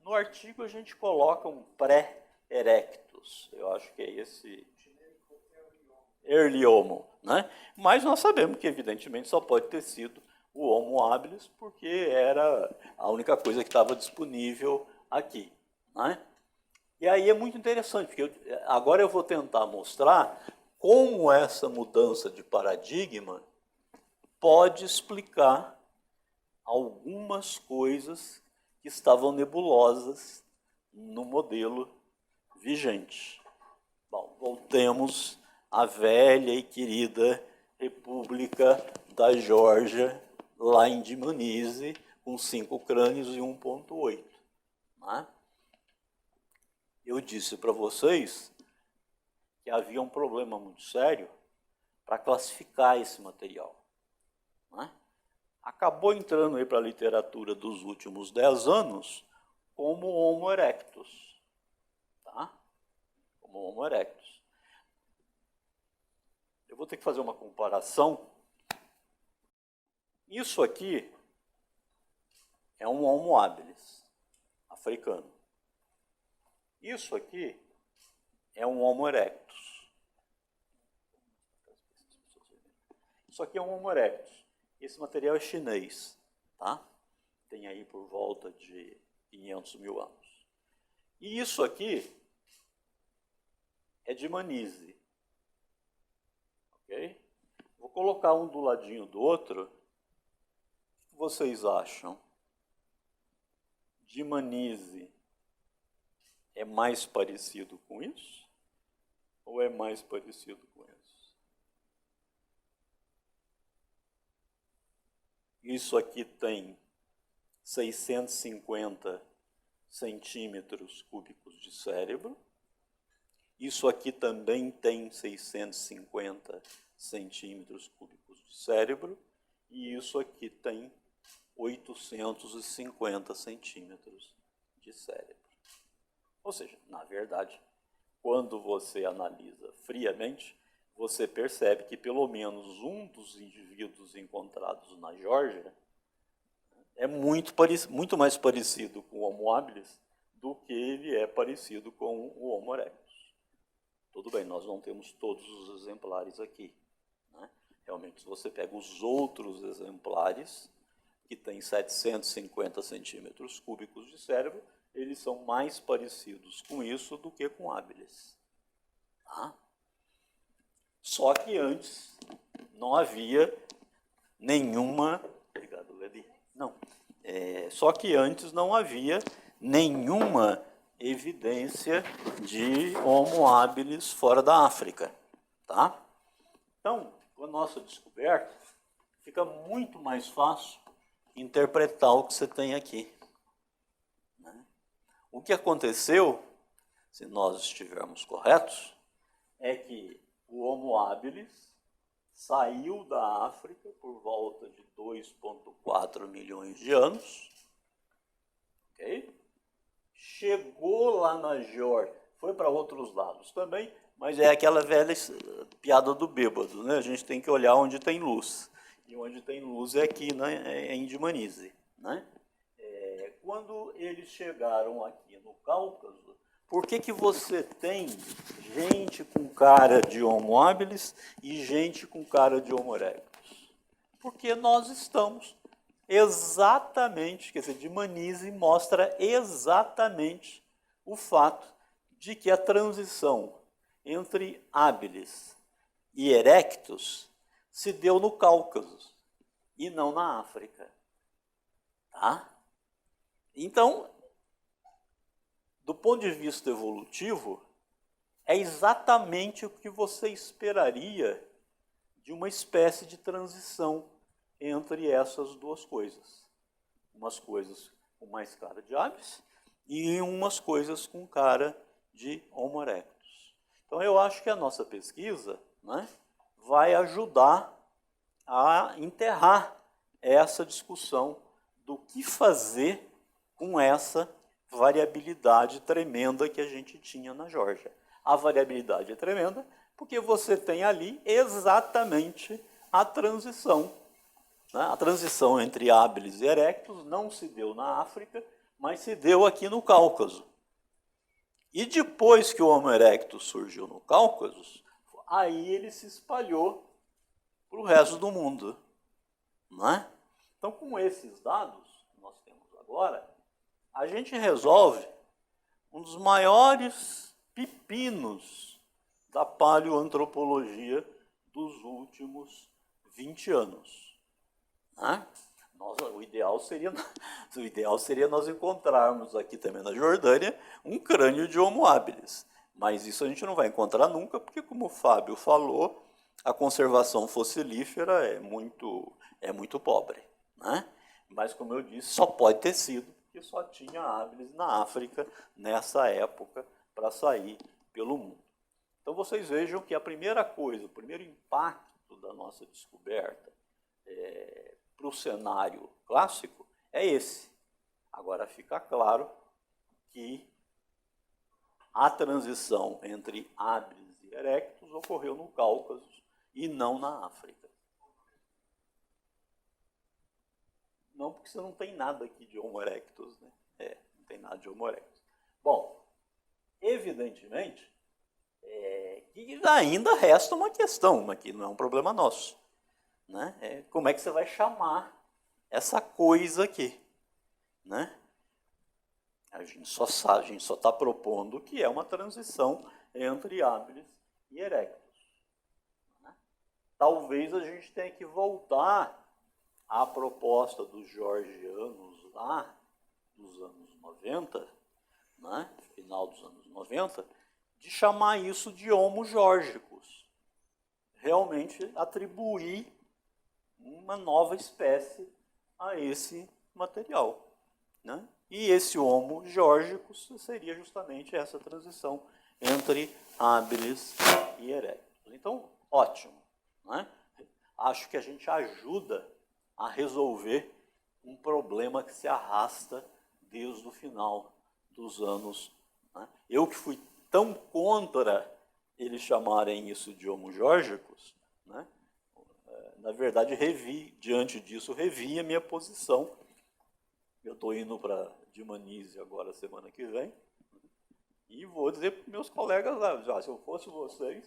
no artigo a gente coloca um pré-erectus. Eu acho que é esse... Early Homo. Né? Mas nós sabemos que, evidentemente, só pode ter sido o Homo habilis, porque era a única coisa que estava disponível aqui. Né? E aí é muito interessante, porque agora eu vou tentar mostrar como essa mudança de paradigma pode explicar algumas coisas que estavam nebulosas no modelo vigente. Bom, voltemos à velha e querida República da Geórgia, lá em Dmanisi, com 5 crânios e 1,8. Né? Eu disse para vocês que havia um problema muito sério para classificar esse material. Né? Acabou entrando aí para a literatura dos últimos 10 anos como Homo erectus. Tá? Como Homo erectus. Eu vou ter que fazer uma comparação. Isso aqui é um Homo habilis africano. Isso aqui é um Homo erectus. Isso aqui é um Homo erectus. Esse material é chinês, tá? Tem aí por volta de 500 mil anos. E isso aqui é de Dmanisi. Ok? Vou colocar um do ladinho do outro. O que vocês acham? Dmanisi é mais parecido com isso? Ou é mais parecido com isso? Isso aqui tem 650 centímetros cúbicos de cérebro. Isso aqui também tem 650 centímetros cúbicos de cérebro. E isso aqui tem 850 centímetros de cérebro. Ou seja, na verdade, quando você analisa friamente, você percebe que pelo menos um dos indivíduos encontrados na Geórgia é muito mais parecido com o Homo habilis do que ele é parecido com o Homo erectus. Tudo bem, nós não temos todos os exemplares aqui, né? Realmente, se você pega os outros exemplares, que têm 750 centímetros cúbicos de cérebro, eles são mais parecidos com isso do que com habilis. Tá? Só que antes não havia nenhuma... Obrigado, Ledi. Não. Só que antes não havia nenhuma evidência de Homo habilis fora da África. Tá? Então, com a nossa descoberta, fica muito mais fácil interpretar o que você tem aqui. Né? O que aconteceu, se nós estivermos corretos, é que o Homo habilis saiu da África por volta de 2,4 milhões de anos. Okay? Chegou lá na Geórgia, foi para outros lados também, mas é aquela velha piada do bêbado, né? A gente tem que olhar onde tem luz. E onde tem luz é aqui em Dmanise, né? Quando eles chegaram aqui no Cáucaso, por que você tem gente com cara de Homo habilis e gente com cara de Homo erectus? Porque nós estamos exatamente, quer dizer, Dmanise mostra exatamente o fato de que a transição entre habilis e erectus se deu no Cáucaso e não na África. Tá? Então, do ponto de vista evolutivo, é exatamente o que você esperaria de uma espécie de transição entre essas duas coisas. Umas coisas com mais cara de habilis e umas coisas com cara de Homo erectus. Então, eu acho que a nossa pesquisa, né, vai ajudar a enterrar essa discussão do que fazer com essa variabilidade tremenda que a gente tinha na Geórgia. A variabilidade é tremenda porque você tem ali exatamente a transição. Né? A transição entre habilis e erectus não se deu na África, mas se deu aqui no Cáucaso. E depois que o Homo erectus surgiu no Cáucaso, aí ele se espalhou para o resto do mundo. Não é? Então, com esses dados que nós temos agora, a gente resolve um dos maiores pepinos da paleoantropologia dos últimos 20 anos. Né? O ideal seria nós encontrarmos aqui também na Jordânia um crânio de Homo habilis. Mas isso a gente não vai encontrar nunca, porque, como o Fábio falou, a conservação fossilífera é muito pobre. Né? Mas, como eu disse, só pode ter sido que só tinha habilis na África nessa época para sair pelo mundo. Então, vocês vejam que a primeira coisa, o primeiro impacto da nossa descoberta para o cenário clássico é esse. Agora, fica claro que a transição entre habilis e erectus ocorreu no Cáucaso e não na África. Não, porque você não tem nada aqui de Homo erectus, né? Não tem nada de Homo erectus. Bom, evidentemente, que ainda resta uma questão, mas que não é um problema nosso. Né? Como é que você vai chamar essa coisa aqui? Né? A gente só está propondo que é uma transição entre habilis e erectus. Né? Talvez a gente tenha que voltar à proposta dos georgianos lá dos anos 90, né? Final dos anos 90, de chamar isso de Homo geórgicos. Realmente atribuir uma nova espécie a esse material. Né? E esse Homo geórgicus seria justamente essa transição entre habilis e erectus. Então, ótimo. Né? Acho que a gente ajuda a resolver um problema que se arrasta desde o final dos anos. Né? Eu que fui tão contra eles chamarem isso de Homo georgicus, né? Na verdade, diante disso, revi a minha posição. Eu estou indo para Dmanisi agora, semana que vem, e vou dizer para meus colegas lá, se eu fosse vocês,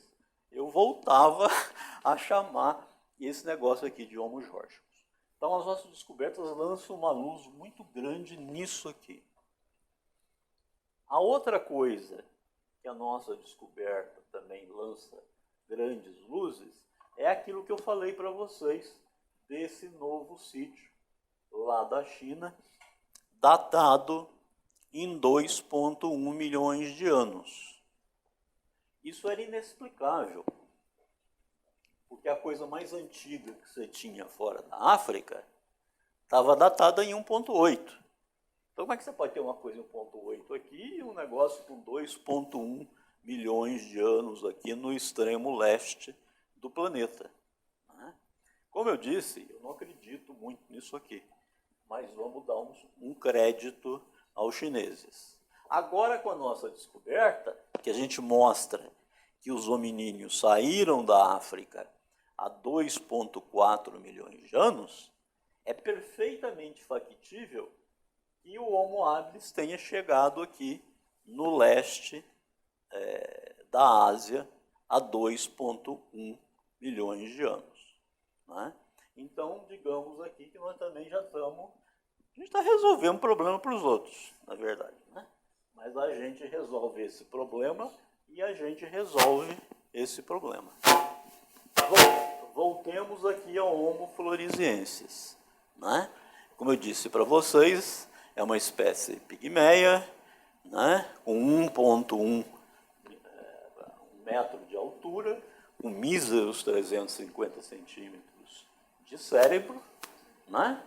eu voltava a chamar esse negócio aqui de Homo georgicus. Então, as nossas descobertas lançam uma luz muito grande nisso aqui. A outra coisa que a nossa descoberta também lança grandes luzes é aquilo que eu falei para vocês desse novo sítio lá da China, datado em 2,1 milhões de anos. Isso era inexplicável, porque a coisa mais antiga que você tinha fora da África estava datada em 1,8. Então, como é que você pode ter uma coisa em 1,8 aqui e um negócio com 2,1 milhões de anos aqui no extremo leste do planeta? Como eu disse, eu não acredito muito nisso aqui, mas vamos dar um crédito aos chineses. Agora, com a nossa descoberta, que a gente mostra que os hominíneos saíram da África há 2,4 milhões de anos, é perfeitamente factível que o Homo habilis tenha chegado aqui no leste da Ásia há 2,1 milhões de anos. Né? Então, digamos aqui que nós também já estamos... A gente está resolvendo um problema para os outros, na verdade. Né? Mas a gente resolve esse problema e a gente resolve esse problema. Voltemos aqui ao Homo floresiensis. Né? Como eu disse para vocês, é uma espécie pigmeia, né? Com 1,1 metro de altura, com míseros 350 centímetros de cérebro, né?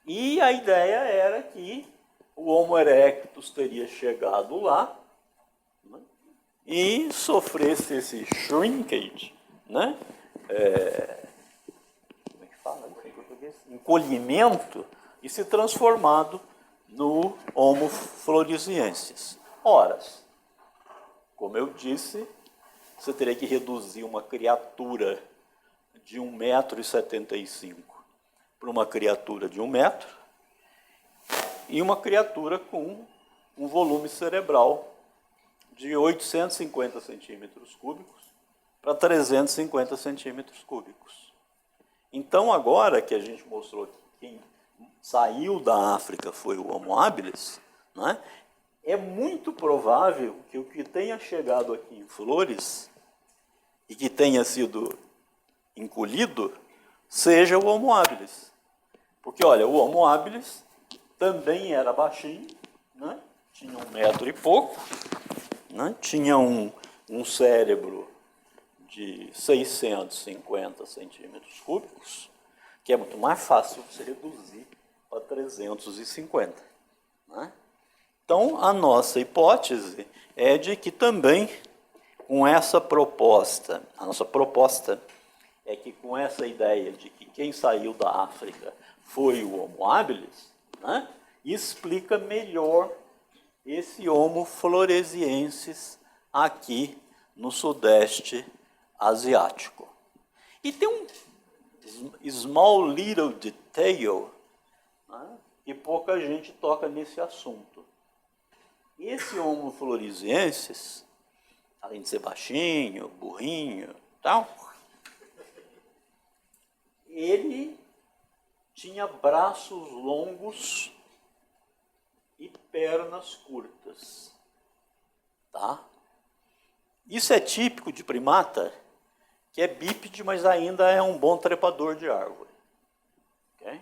E a ideia era que o Homo erectus teria chegado lá, né? E sofresse esse shrinkage, né? Como é que fala em português? Encolhimento, e se transformado no Homo floresiensis. Ora, como eu disse, você teria que reduzir uma criatura de 1,75 m para uma criatura de 1 metro e uma criatura com um volume cerebral de 850 centímetros cúbicos para 350 centímetros cúbicos. Então, agora que a gente mostrou que quem saiu da África foi o Homo habilis, né? É muito provável que o que tenha chegado aqui em Flores e que tenha sido encolhido seja o Homo habilis. Porque, olha, o Homo habilis também era baixinho, né? Tinha 1 metro e pouco, né? Tinha um cérebro de 650 centímetros cúbicos, que é muito mais fácil você reduzir para 350. Né? Então, a nossa hipótese é de que também, com essa proposta, a nossa proposta é que com essa ideia de que quem saiu da África foi o Homo habilis, né, explica melhor esse Homo floresiensis aqui no Sudeste Asiático. E tem um small little detail, né, que pouca gente toca nesse assunto. Esse Homo floresiensis, além de ser baixinho, burrinho, tal, ele tinha braços longos e pernas curtas. Tá? Isso é típico de primata, que é bípede, mas ainda é um bom trepador de árvore. Okay?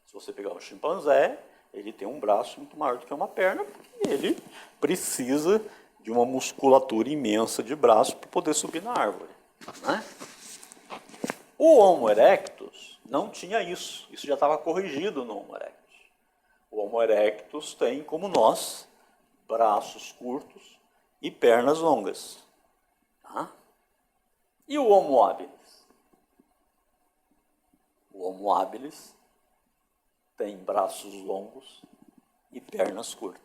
Se você pegar o chimpanzé, ele tem um braço muito maior do que uma perna, porque ele precisa de uma musculatura imensa de braço para poder subir na árvore. Né? O Homo erectus não tinha isso. Isso já estava corrigido no Homo erectus. O Homo erectus tem, como nós, braços curtos e pernas longas. Tá? E o Homo habilis? O Homo habilis tem braços longos e pernas curtas.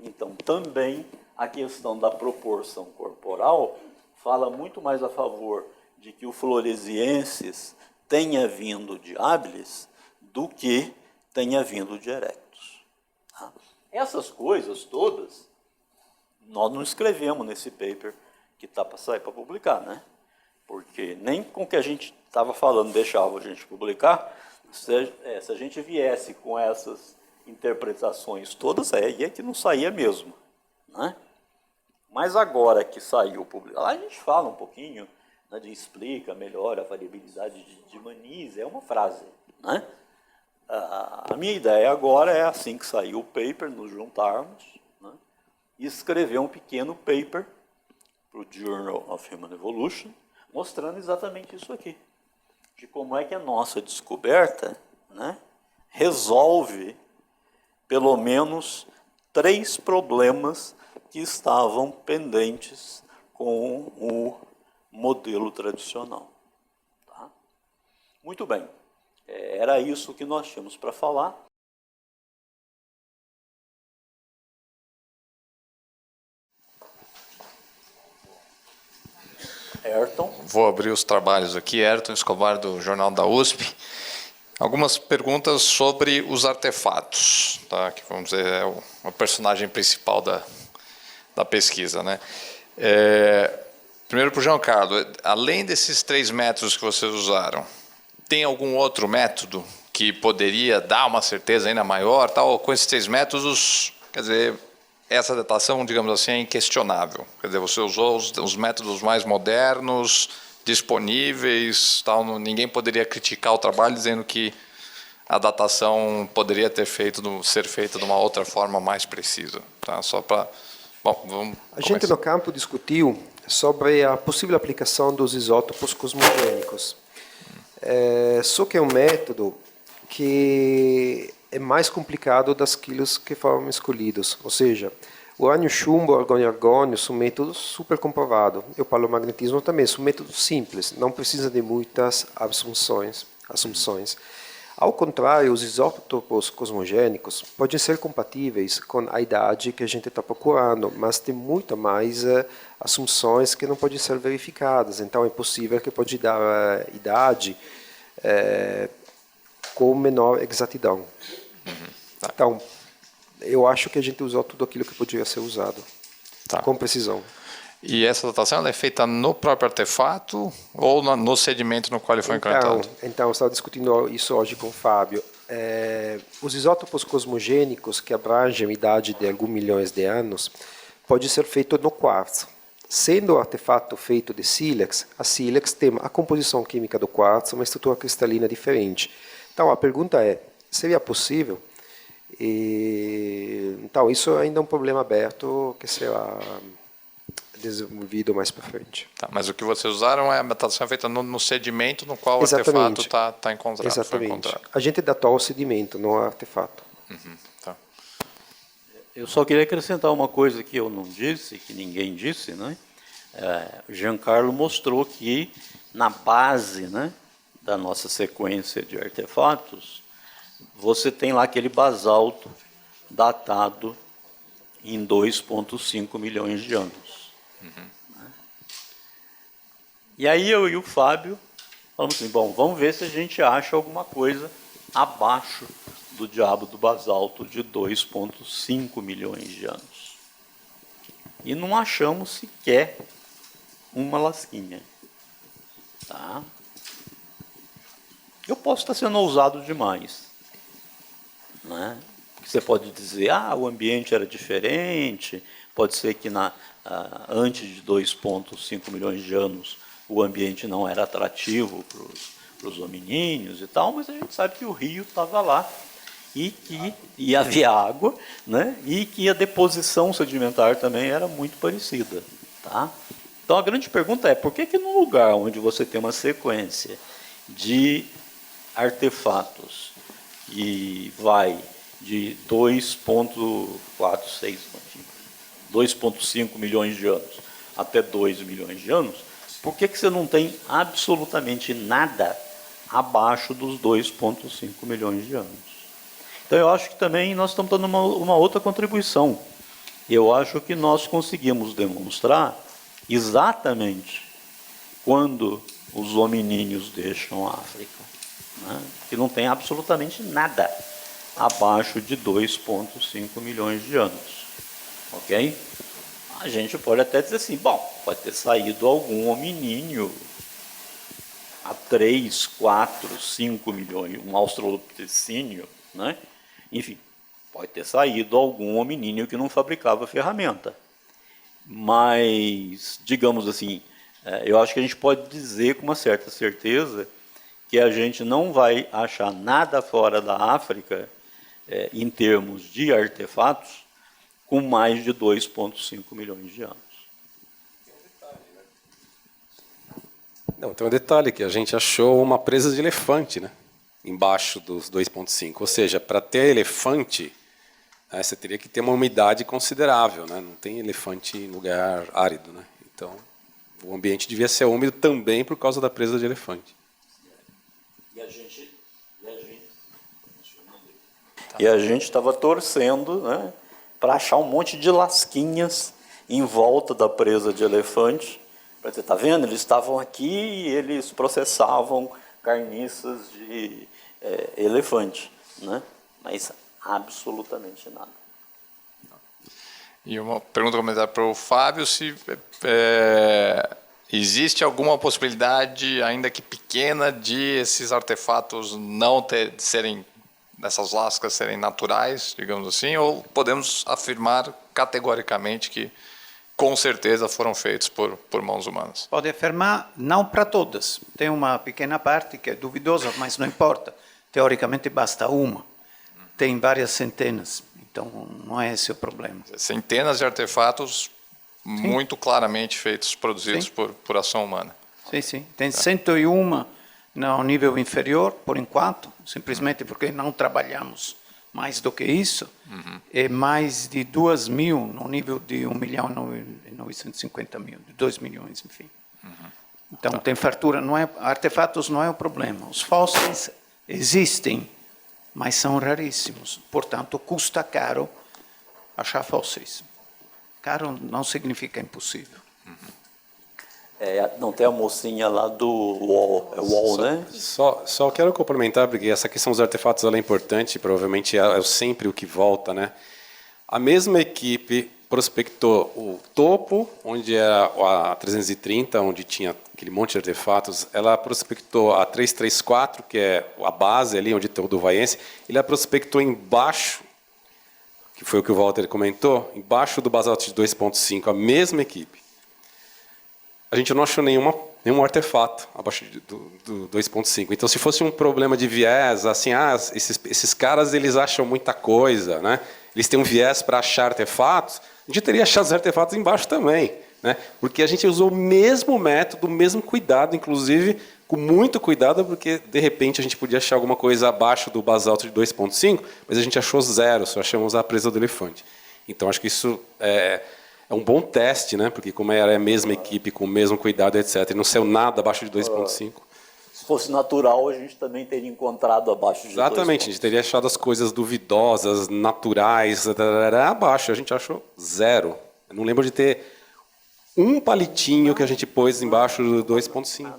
Então, também a questão da proporção corporal fala muito mais a favor de que o Floresiensis tenha vindo de habilis do que tenha vindo de erectus. Tá? Essas coisas todas, nós não escrevemos nesse paper que está para sair para publicar, né? Porque nem com o que a gente estava falando deixava a gente publicar. Se a gente viesse com essas interpretações todas, aí é que não saía mesmo, né? Mas agora que saiu publicado, lá a gente fala um pouquinho, né, explica melhor a variabilidade de Manise, é uma frase, né? A minha ideia agora é, assim que sair o paper, nos juntarmos, né, e escrever um pequeno paper para o Journal of Human Evolution, mostrando exatamente isso aqui, de como é que a nossa descoberta, né, resolve pelo menos 3 problemas que estavam pendentes com o modelo tradicional. Tá? Muito bem, era isso que nós tínhamos para falar. Ayrton. Vou abrir os trabalhos aqui, Ayrton Escobar, do Jornal da USP. Algumas perguntas sobre os artefatos, tá? Que vamos dizer é o personagem principal da pesquisa, né? Primeiro para o João Carlos, além desses 3 métodos que vocês usaram, tem algum outro método que poderia dar uma certeza ainda maior? Tal? Com esses 3 métodos, quer dizer, essa datação, digamos assim, é inquestionável. Quer dizer, você usou os métodos mais modernos, disponíveis, tal, ninguém poderia criticar o trabalho dizendo que a datação poderia ser feita de uma outra forma mais precisa. Tá? Só para... Bom, vamos a gente no campo discutiu sobre a possível aplicação dos isótopos cosmogênicos. Só que é um método que é mais complicado daqueles que foram escolhidos. Ou seja, o urânio-chumbo, o argônio-argônio são métodos super comprovados. E o palomagnetismo também são métodos simples, não precisa de muitas assunções. Ao contrário, os isótopos cosmogênicos podem ser compatíveis com a idade que a gente está procurando, mas tem muito mais assunções que não podem ser verificadas. Então, é possível que pode dar idade com menor exatidão. Tá. Então, eu acho que a gente usou tudo aquilo que podia ser usado, Tá. com precisão. E essa datação ela é feita no próprio artefato ou no sedimento no qual ele foi encontrado? Então, eu estava discutindo isso hoje com o Fábio. Os isótopos cosmogênicos, que abrangem a idade de alguns milhões de anos, pode ser feito no quartzo. Sendo o artefato feito de sílex, a sílex tem a composição química do quartzo, uma estrutura cristalina diferente. Então, a pergunta é, seria possível? Então, isso ainda é um problema aberto que será desenvolvido mais para frente. Tá, mas o que vocês usaram é a datação feita no sedimento no qual Exatamente. o artefato está encontrado. Exatamente. Foi encontrado. A gente datou o sedimento, não o artefato. Tá. Eu só queria acrescentar uma coisa que eu não disse, que ninguém disse, né? Giancarlo mostrou que na base, né, da nossa sequência de artefatos, você tem lá aquele basalto datado em 2,5 milhões de anos. Né? E aí eu e o Fábio falamos assim, bom, vamos ver se a gente acha alguma coisa abaixo do diabo do basalto de 2,5 milhões de anos. E não achamos sequer uma lasquinha. Tá? Eu posso estar sendo ousado demais. Né? Você pode dizer, o ambiente era diferente, pode ser que antes de 2,5 milhões de anos o ambiente não era atrativo para os hominíneos e tal, mas a gente sabe que o rio estava lá e havia água, né? E que a deposição sedimentar também era muito parecida. Tá? Então a grande pergunta é, por que num lugar onde você tem uma sequência de artefatos que vai de 2,5 milhões de anos até 2 milhões de anos, por que você não tem absolutamente nada abaixo dos 2,5 milhões de anos? Então eu acho que também nós estamos dando uma outra contribuição Eu acho que nós conseguimos demonstrar exatamente quando os hominíneos deixam a África, né? Que não tem absolutamente nada abaixo de 2,5 milhões de anos. Ok? A gente pode até dizer assim, bom, pode ter saído algum hominíneo há 3, 4, 5 milhões, um australopitecíneo, né? Enfim, pode ter saído algum hominíneo que não fabricava ferramenta. Mas, digamos assim, eu acho que a gente pode dizer com uma certa certeza que a gente não vai achar nada fora da África, em termos de artefatos, com mais de 2,5 milhões de anos. Não, tem um detalhe que a gente achou uma presa de elefante, né? Embaixo dos 2,5. Ou seja, para ter elefante, né, você teria que ter uma umidade considerável, né? Não tem elefante em lugar árido, né? Então, o ambiente devia ser úmido também por causa da presa de elefante. E a gente estava torcendo, né, para achar um monte de lasquinhas em volta da presa de elefante. Para dizer, tá vendo? Eles estavam aqui e eles processavam carniças de elefante, né? Mas absolutamente nada. E uma pergunta comentada para o Fábio, se existe alguma possibilidade, ainda que pequena, de esses artefatos não serem, dessas lascas serem naturais, digamos assim, ou podemos afirmar categoricamente que com certeza foram feitos por mãos humanas? Pode afirmar, não para todas. Tem uma pequena parte que é duvidosa, mas não importa. Teoricamente basta uma. Tem várias centenas, então não é esse o problema. Centenas de artefatos muito claramente feitos, produzidos por ação humana. Sim, sim. Tem 101 no nível inferior, por enquanto, simplesmente porque não trabalhamos mais do que isso, e mais de 2.000 no nível de 1.950.000, de 2 milhões, enfim. Então, tem fartura. Artefatos não é o problema. Os fósseis existem, mas são raríssimos. Portanto, custa caro achar fósseis. Caro não significa impossível. Não tem a mocinha lá do Wall, né? Só quero complementar, porque essa questão dos artefatos ela é importante, provavelmente é sempre o que volta, né? A mesma equipe prospectou o topo, onde era a 330, onde tinha aquele monte de artefatos, ela prospectou a 334, que é a base ali, onde tem o do Vaiense, ele a prospectou embaixo, que foi o que o Walter comentou, embaixo do basalto de 2,5, a mesma equipe. A gente não achou nenhum artefato abaixo do 2,5. Então, se fosse um problema de viés, assim, esses caras eles acham muita coisa, né? Eles têm um viés para achar artefatos, a gente teria achado os artefatos embaixo também, né? Porque a gente usou o mesmo método, o mesmo cuidado, inclusive com muito cuidado, porque de repente a gente podia achar alguma coisa abaixo do basalto de 2,5, mas a gente achou zero, só achamos a presa do elefante. Então, acho que isso é um bom teste, né? Porque como era a mesma equipe, com o mesmo cuidado, etc., e não saiu nada abaixo de 2,5. Se fosse natural, a gente também teria encontrado abaixo de 2,5. Exatamente, a gente teria achado as coisas duvidosas, naturais, abaixo. A gente achou zero. Eu não lembro de ter um palitinho que a gente pôs embaixo do 2,5.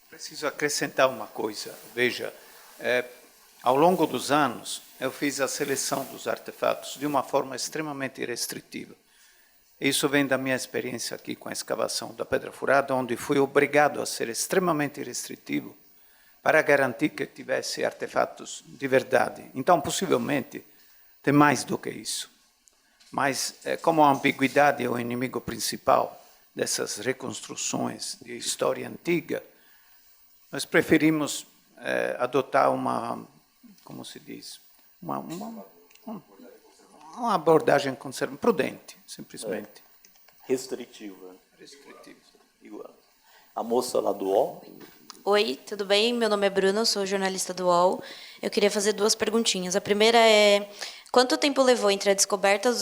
Preciso acrescentar uma coisa. Veja, ao longo dos anos, eu fiz a seleção dos artefatos de uma forma extremamente restritiva. Isso vem da minha experiência aqui com a escavação da Pedra Furada, onde fui obrigado a ser extremamente restritivo para garantir que tivesse artefatos de verdade. Então, possivelmente, tem mais do que isso. Mas, como a ambiguidade é o inimigo principal dessas reconstruções de história antiga, nós preferimos adotar uma, como se diz, uma abordagem prudente, simplesmente. Restritiva. Restritiva. Igual. A moça lá do UOL. Oi, tudo bem? Meu nome é Bruna, sou jornalista do UOL. Eu queria fazer 2 perguntinhas. A primeira é, quanto tempo levou entre a descoberta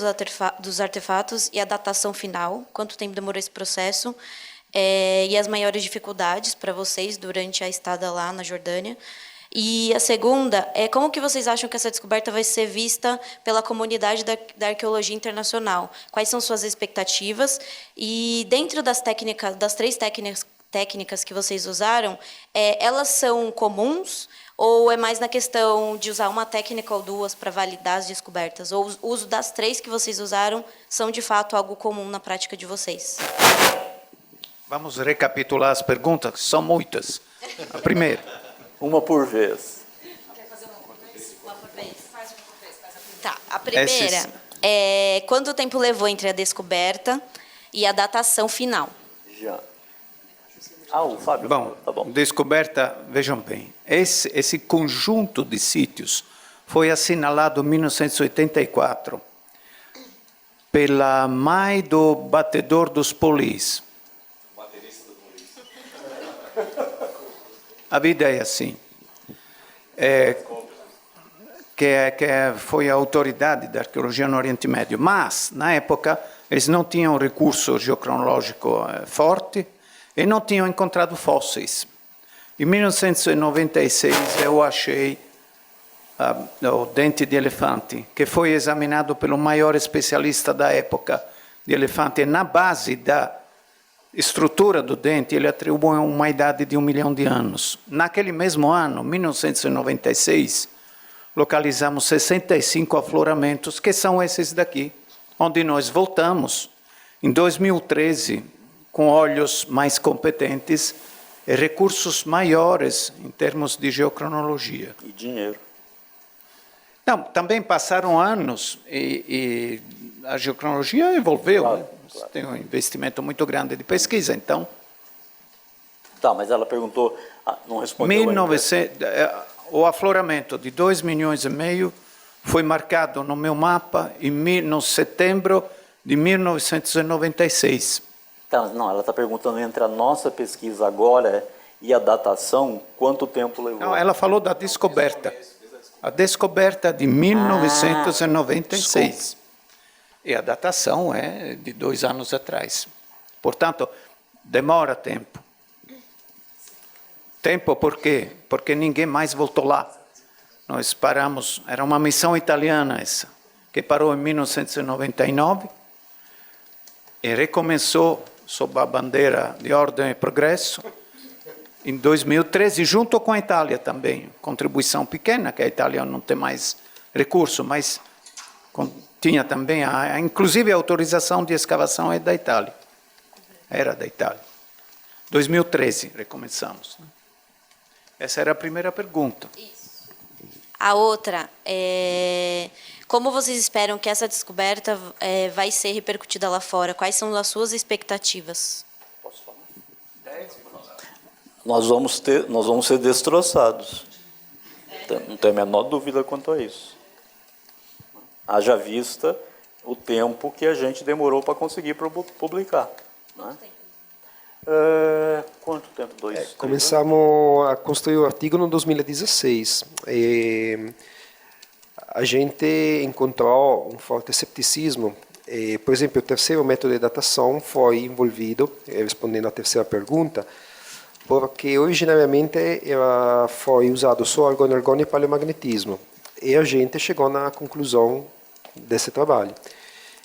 dos artefatos e a datação final? Quanto tempo demorou esse processo? E as maiores dificuldades para vocês durante a estada lá na Jordânia? E a segunda é como que vocês acham que essa descoberta vai ser vista pela comunidade da arqueologia internacional? Quais são suas expectativas? E dentro das técnicas, das três técnicas que vocês usaram, elas são comuns ou é mais na questão de usar uma técnica ou duas para validar as descobertas? Ou o uso das três que vocês usaram são de fato algo comum na prática de vocês? Vamos recapitular as perguntas, que são muitas. A primeira. Uma por vez. Uma por vez? Tá, a primeira é quanto tempo levou entre a descoberta e a datação final? Já. O Fábio. Bom, Tá bom. descoberta, vejam bem, esse conjunto de sítios foi assinalado em 1984 pela mãe do batedor dos polis. A vida é assim. Foi a autoridade da arqueologia no Oriente Médio. Mas, na época, eles não tinham recurso geocronológico forte e não tinham encontrado fósseis. Em 1996, eu achei o dente de elefante, que foi examinado pelo maior especialista da época de elefante. Na base da estrutura do dente, ele atribui uma idade de 1 milhão de anos. Naquele mesmo ano, 1996, localizamos 65 afloramentos, que são esses daqui, onde nós voltamos, em 2013, com olhos mais competentes e recursos maiores em termos de geocronologia. E dinheiro. Não, também passaram anos e a geocronologia evolveu. Claro, né? claro. Tem um investimento muito grande de pesquisa, então... Tá, mas ela perguntou, não respondeu 1900, o afloramento de 2,5 milhões foi marcado no meu mapa no setembro de 1996. Tá, não, ela está perguntando entre a nossa pesquisa agora e a datação, quanto tempo levou? Não, ela falou da descoberta. A descoberta de 1996. E a datação é de 2 anos atrás. Portanto, demora tempo. Tempo por quê? Porque ninguém mais voltou lá. Nós paramos, era uma missão italiana essa, que parou em 1999 e recomeçou sob a bandeira de ordem e progresso em 2013, junto com a Itália também. Contribuição pequena, que a Itália não tem mais recurso, mas tinha também, inclusive a autorização de escavação é da Itália. Era da Itália. 2013 recomeçamos. Essa era a primeira pergunta. A outra é como vocês esperam que essa descoberta vai ser repercutida lá fora? Quais são as suas expectativas? Posso falar? Nós vamos ser destroçados. Não tem a menor dúvida quanto a isso. Haja vista o tempo que a gente demorou para conseguir publicar. Né? Quanto tempo? 2, 3 anos? Começamos a construir o artigo no 2016. A gente encontrou um forte cepticismo. Por exemplo, o terceiro método de datação foi envolvido, respondendo à terceira pergunta, porque originariamente foi usado só argon e paleomagnetismo. E a gente chegou na conclusão desse trabalho.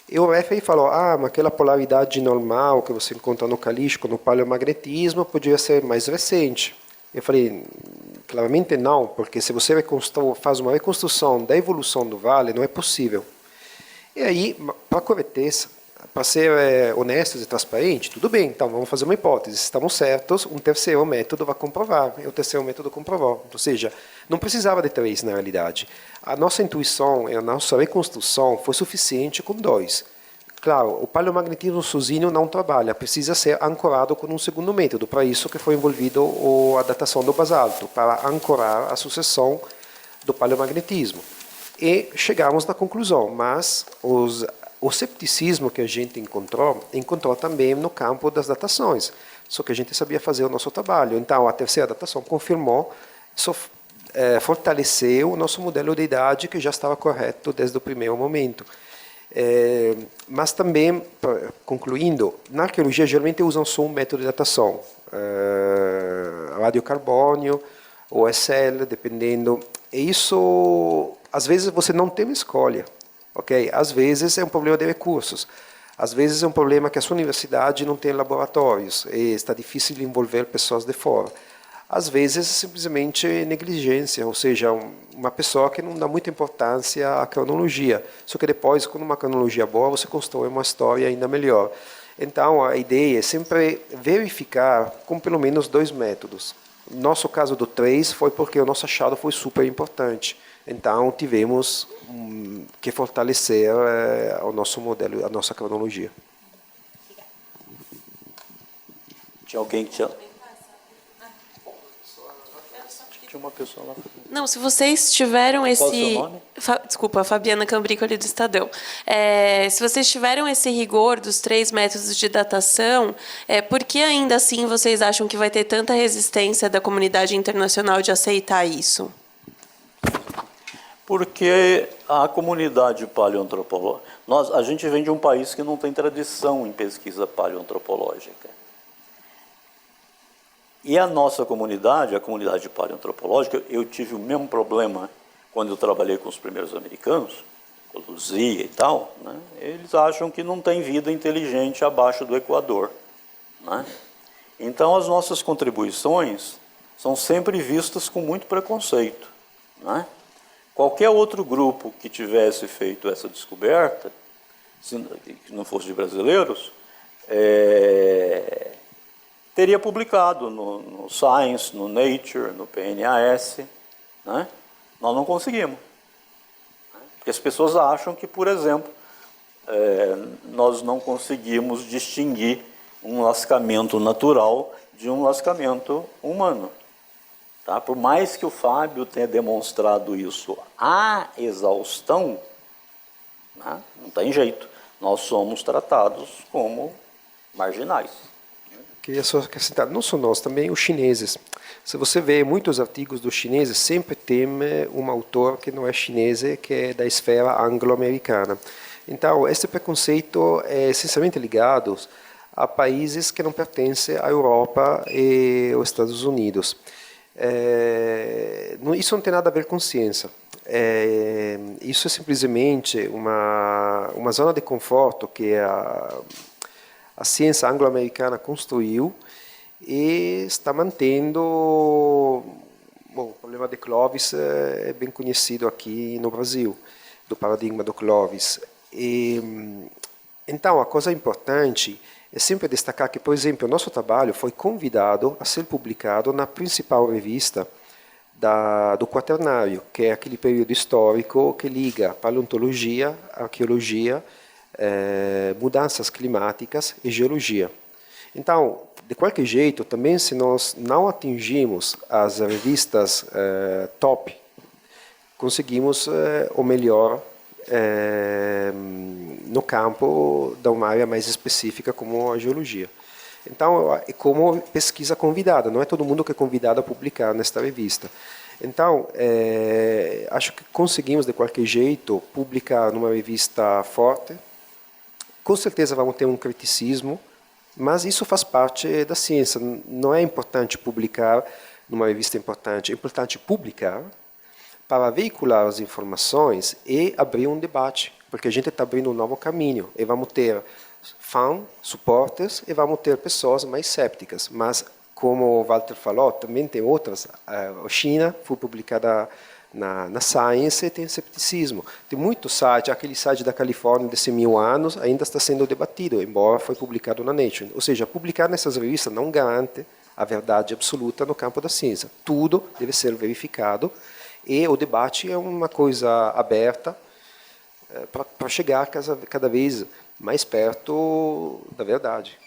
E o FI falou, mas aquela polaridade normal que você encontra no calístico, no paleomagnetismo, podia ser mais recente. Eu falei, claramente não, porque se você faz uma reconstrução da evolução do vale, não é possível. E aí, para correteza, para ser honestos e transparentes, tudo bem, então vamos fazer uma hipótese. Se estamos certos, um terceiro método vai comprovar, e o terceiro método comprovou. Ou seja, não precisava de 3 na realidade. A nossa intuição e a nossa reconstrução foi suficiente com 2. Claro, o paleomagnetismo sozinho não trabalha, precisa ser ancorado com um segundo método. Para isso que foi envolvido a datação do basalto, para ancorar a sucessão do paleomagnetismo. E chegamos na conclusão, mas o cepticismo que a gente encontrou também no campo das datações. Só que a gente sabia fazer o nosso trabalho. Então, a terceira datação confirmou, fortaleceu o nosso modelo de idade, que já estava correto desde o primeiro momento. Mas também, concluindo, na arqueologia geralmente usam só um método de datação, radiocarbônio ou SL, dependendo. E isso, às vezes, você não tem uma escolha. Ok? Às vezes é um problema de recursos. Às vezes é um problema que a sua universidade não tem laboratórios e está difícil de envolver pessoas de fora. Às vezes é simplesmente negligência, ou seja, uma pessoa que não dá muita importância à cronologia. Só que depois, com uma cronologia boa, você constrói uma história ainda melhor. Então, a ideia é sempre verificar com pelo menos 2 métodos. No nosso caso do 3 foi porque o nosso achado foi super importante. Então, tivemos que fortalecer o nosso modelo, a nossa cronologia. Tinha alguém que tinha... Tinha uma pessoa lá. Não, se vocês tiveram esse... Qual o seu nome? Desculpa, Fabiana Cambrico, ali do Estadão. Se vocês tiveram esse rigor dos 3 métodos de datação, por que ainda assim vocês acham que vai ter tanta resistência da comunidade internacional de aceitar isso? Porque a comunidade paleoantropológica... A gente vem de um país que não tem tradição em pesquisa paleoantropológica. E a nossa comunidade, a comunidade paleoantropológica, eu tive o mesmo problema quando eu trabalhei com os primeiros americanos, com Luzia e tal, né? Eles acham que não tem vida inteligente abaixo do Equador, né? Então, as nossas contribuições são sempre vistas com muito preconceito, né? Qualquer outro grupo que tivesse feito essa descoberta, se não fosse de brasileiros, teria publicado no Science, no Nature, no PNAS, né? Nós não conseguimos. Porque as pessoas acham que, por exemplo, nós não conseguimos distinguir um lascamento natural de um lascamento humano. Tá? Por mais que o Fábio tenha demonstrado isso à exaustão, né? Não tem jeito. Nós somos tratados como marginais. Queria só acrescentar, não só nós, também os chineses. Se você vê muitos artigos dos chineses, sempre tem um autor que não é chinês, que é da esfera anglo-americana. Então, esse preconceito é essencialmente ligado a países que não pertencem à Europa e aos Estados Unidos. Isso não tem nada a ver com ciência. Isso é simplesmente uma zona de conforto que a ciência anglo-americana construiu e está mantendo... Bom, o problema de Clovis é bem conhecido aqui no Brasil, do paradigma do Clovis. Então, a coisa importante é sempre destacar que, por exemplo, o nosso trabalho foi convidado a ser publicado na principal revista do Quaternário, que é aquele período histórico que liga paleontologia, arqueologia, mudanças climáticas e geologia. Então, de qualquer jeito, também se nós não atingimos as revistas top, conseguimos o melhor no campo de uma área mais específica como a geologia. Então, é como pesquisa convidada, não é todo mundo que é convidado a publicar nesta revista. Então, acho que conseguimos, de qualquer jeito, publicar numa revista forte. Com certeza vamos ter um criticismo, mas isso faz parte da ciência. Não é importante publicar numa revista importante, é importante publicar para veicular as informações e abrir um debate, porque a gente está abrindo um novo caminho e vamos ter fãs, suporters e vamos ter pessoas mais céticas. Mas, como o Walter falou, também tem outras. A China foi publicada na Science e tem cepticismo. Tem muitos sites, aquele site da Califórnia de 100.000 anos ainda está sendo debatido, embora foi publicado na Nature. Ou seja, publicar nessas revistas não garante a verdade absoluta no campo da ciência. Tudo deve ser verificado e o debate é uma coisa aberta para chegar cada vez mais perto da verdade.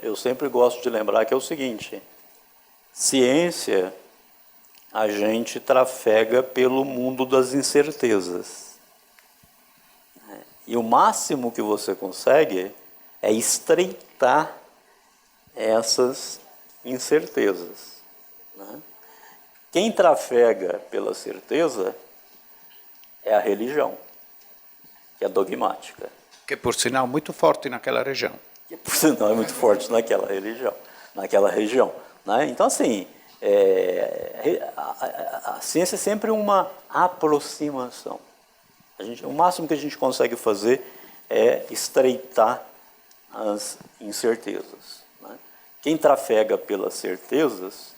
Eu sempre gosto de lembrar que é o seguinte: ciência, a gente trafega pelo mundo das incertezas. E o máximo que você consegue é estreitar essas incertezas, né? Quem trafega pela certeza é a religião, que é dogmática. Que, por sinal, muito forte naquela região. Que, por sinal, é muito forte naquela região. Né? Então, assim, A ciência é sempre uma aproximação. O máximo que a gente consegue fazer é estreitar as incertezas, né? Quem trafega pelas certezas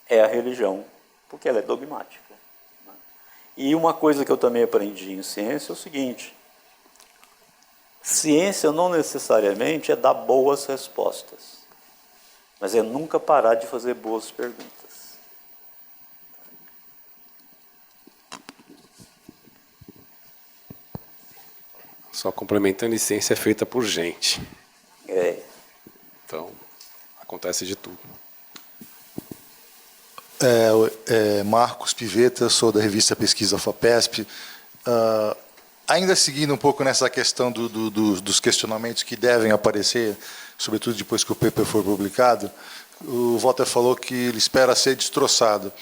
é a religião, porque ela é dogmática, né? E uma coisa que eu também aprendi em ciência é o seguinte: ciência não necessariamente é dar boas respostas, mas é nunca parar de fazer boas perguntas. Só complementando, ciência é feita por gente. Então, acontece de tudo. Marcos Pivetta, sou da revista Pesquisa FAPESP. Ainda seguindo um pouco nessa questão dos questionamentos que devem aparecer, sobretudo depois que o paper for publicado, o Walter falou que ele espera ser destroçado.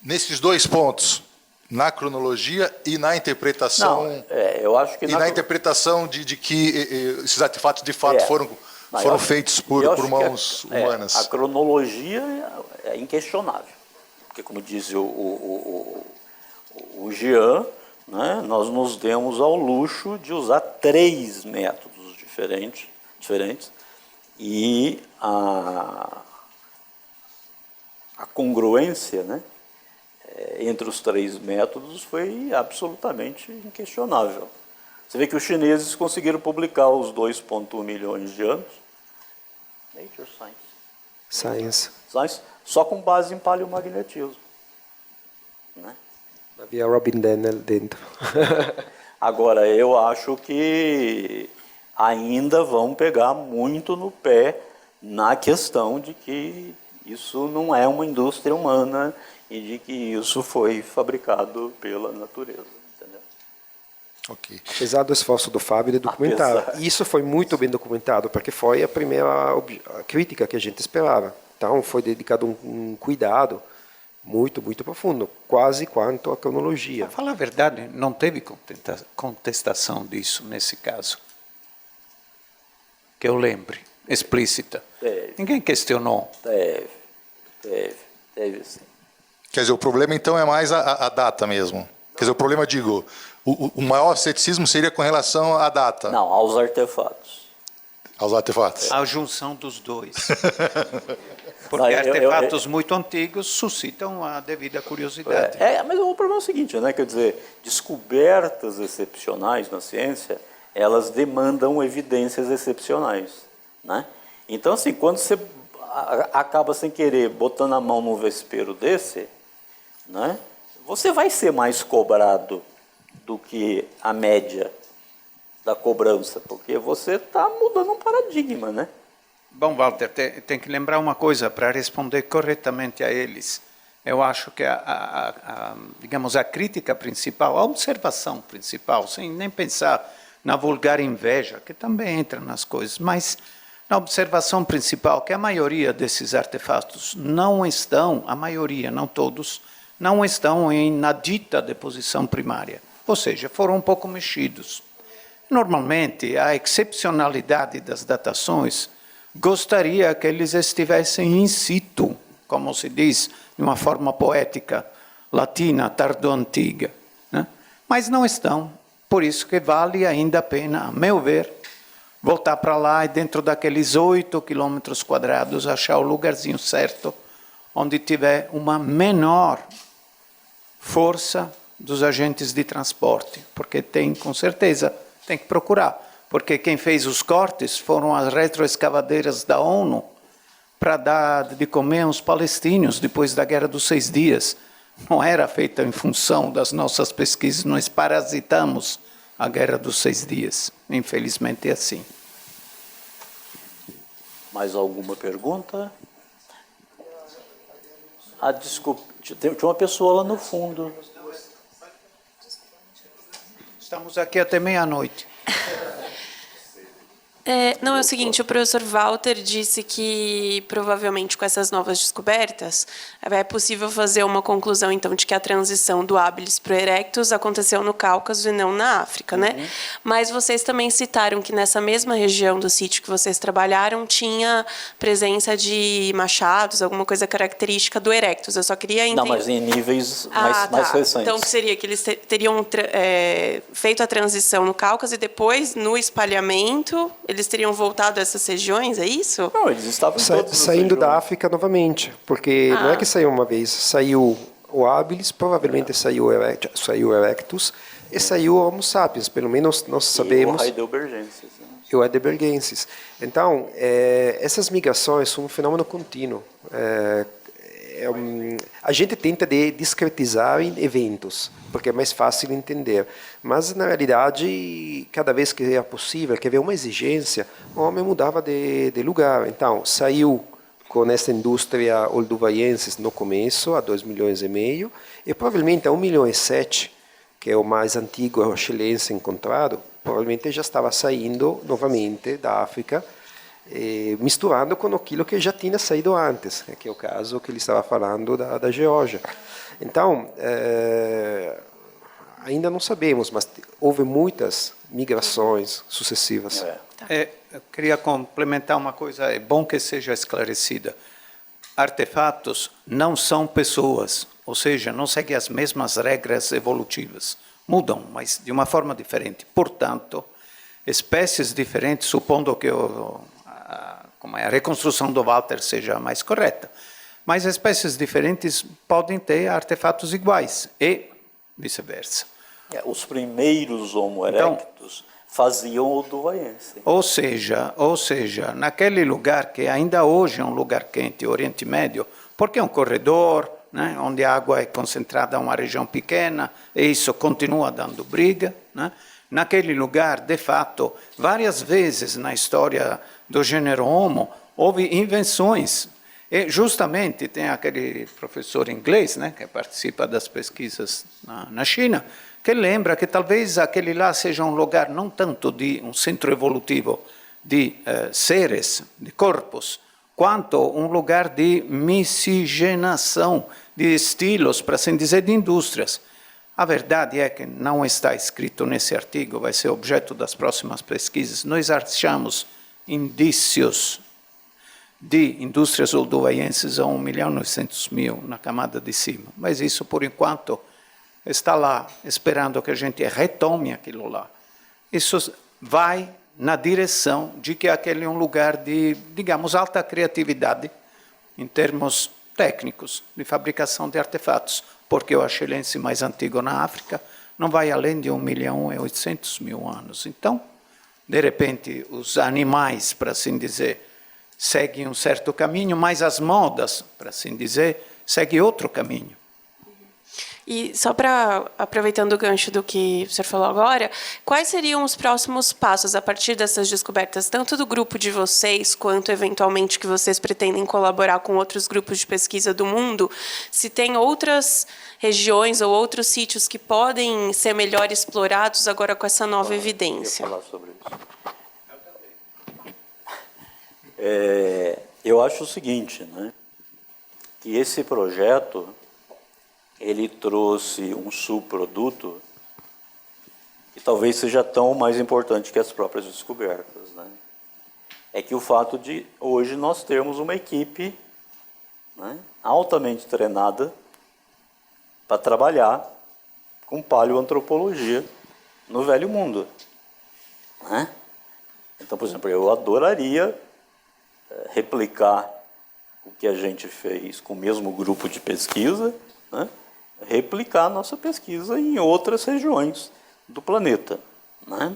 Nesses dois pontos, na cronologia e na interpretação. Não, eu acho que na interpretação de que esses artefatos de fato foram feitos por mãos humanas. A cronologia é inquestionável, porque, como diz o Jean, né, nós nos demos ao luxo de usar 3 métodos diferentes e a congruência, né, entre os 3 métodos foi absolutamente inquestionável. Você vê que os chineses conseguiram publicar os 2,1 milhões de anos. Nature Science. Só com base em paleomagnetismo, né? Havia Robin Dennell dentro. Agora, eu acho que ainda vão pegar muito no pé na questão de que isso não é uma indústria humana e de que isso foi fabricado pela natureza. Entendeu? Ok. Apesar do esforço do Fábio de documentar. Isso foi muito bem documentado, porque foi a primeira crítica que a gente esperava. Então, foi dedicado um cuidado muito, muito profundo, quase quanto a cronologia. Para falar a verdade, não teve contestação disso nesse caso. Que eu lembre, explícita. Teve. Ninguém questionou. Teve sim. Quer dizer, o problema então é mais a data mesmo. Quer dizer, o problema, digo, o maior ceticismo seria com relação à data. Não, aos artefatos. Aos artefatos. A junção dos dois. Porque artefatos muito antigos suscitam a devida curiosidade. Mas o problema é o seguinte, né? Quer dizer, descobertas excepcionais na ciência, elas demandam evidências excepcionais, né? Então, assim, quando você acaba sem querer botando a mão num vespeiro desse, né, você vai ser mais cobrado do que a média da cobrança, porque você está mudando um paradigma, né? Bom, Walter, tem que lembrar uma coisa para responder corretamente a eles. Eu acho que digamos, a crítica principal, a observação principal, sem nem pensar na vulgar inveja, que também entra nas coisas, mas na observação principal, que a maioria desses artefatos não estão, a maioria, não todos, não estão na dita deposição primária, ou seja, foram um pouco mexidos. Normalmente, a excepcionalidade das datações gostaria que eles estivessem in situ, como se diz, de uma forma poética, latina, tardo-antiga, né? Mas não estão, por isso que vale ainda a pena, a meu ver, voltar para lá e dentro daqueles 8 quilômetros quadrados achar o lugarzinho certo, onde tiver uma menor força dos agentes de transporte, porque tem, com certeza, tem que procurar, porque quem fez os cortes foram as retroescavadeiras da ONU para dar de comer aos palestinos depois da Guerra dos 6 Dias. Não era feita em função das nossas pesquisas, nós parasitamos a Guerra dos 6 Dias. Infelizmente é assim. Mais alguma pergunta? Desculpa, tinha uma pessoa lá no fundo. Estamos aqui até meia-noite. Não, é o seguinte, o professor Walter disse que provavelmente com essas novas descobertas é possível fazer uma conclusão, então, de que a transição do habilis para o erectus aconteceu no Cáucaso e não na África, né? Mas vocês também citaram que nessa mesma região do sítio que vocês trabalharam tinha presença de machados, alguma coisa característica do erectus. Eu só queria entender... Não, mas em níveis mais recentes. Então, que seria que eles teriam feito a transição no Cáucaso e depois, no espalhamento, eles teriam voltado a essas regiões, é isso? Não, eles estavam em todas as Saindo da regiões. África novamente, porque não é que saiu uma vez, saiu o habilis, provavelmente saiu o erectus e saiu o Homo sapiens, pelo menos nós sabemos. E o heidelbergensis. Né? E o heidelbergensis. Então, essas migrações são um fenômeno contínuo. A gente tenta de discretizar em eventos, porque é mais fácil entender. Mas, na realidade, cada vez que é possível, que havia uma exigência, o homem mudava de lugar. Então, saiu com essa indústria olduvaiensis no começo, a 2,5 milhões, e provavelmente a 1,7 milhões, que é o mais antigo rochelense encontrado, provavelmente já estava saindo novamente da África, misturando com aquilo que já tinha saído antes, que é o caso que ele estava falando da Geórgia. Então, ainda não sabemos, mas houve muitas migrações sucessivas. Eu queria complementar uma coisa, é bom que seja esclarecida. Artefatos não são pessoas, ou seja, não seguem as mesmas regras evolutivas. Mudam, mas de uma forma diferente. Portanto, espécies diferentes, supondo que a reconstrução do Walter seja mais correta, mas espécies diferentes podem ter artefatos iguais e vice-versa. Os primeiros Homo erectus faziam o olduvaiense. Ou seja, naquele lugar que ainda hoje é um lugar quente, Oriente Médio, porque é um corredor, né, onde a água é concentrada em uma região pequena, e isso continua dando briga, né? Naquele lugar, de fato, várias vezes na história do gênero Homo, houve invenções. E justamente tem aquele professor inglês, né, que participa das pesquisas na China, que lembra que talvez aquele lá seja um lugar não tanto de um centro evolutivo de seres, de corpos, quanto um lugar de miscigenação de estilos, para assim dizer, de indústrias. A verdade é que não está escrito nesse artigo, vai ser objeto das próximas pesquisas. Nós achamos indícios de indústrias olduvaienses a 1.900.000 na camada de cima. Mas isso, por enquanto, está lá, esperando que a gente retome aquilo lá. Isso vai na direção de que aquele é um lugar de, digamos, alta criatividade em termos técnicos de fabricação de artefatos, porque o achelense mais antigo na África não vai além de 1.800.000 anos. Então, de repente, os animais, para assim dizer, seguem um certo caminho, mas as modas, para assim dizer, seguem outro caminho. E só para, aproveitando o gancho do que o senhor falou agora, quais seriam os próximos passos a partir dessas descobertas, tanto do grupo de vocês, quanto eventualmente que vocês pretendem colaborar com outros grupos de pesquisa do mundo? Se tem outras regiões ou outros sítios que podem ser melhor explorados agora com essa nova evidência? Eu ia falar sobre isso. Eu acho o seguinte, né, que esse projeto ele trouxe um subproduto que talvez seja tão mais importante que as próprias descobertas, né? É que o fato de hoje nós termos uma equipe, né, altamente treinada para trabalhar com paleoantropologia no Velho Mundo, né? Então, por exemplo, eu adoraria replicar o que a gente fez com o mesmo grupo de pesquisa, né? Replicar a nossa pesquisa em outras regiões do planeta, né?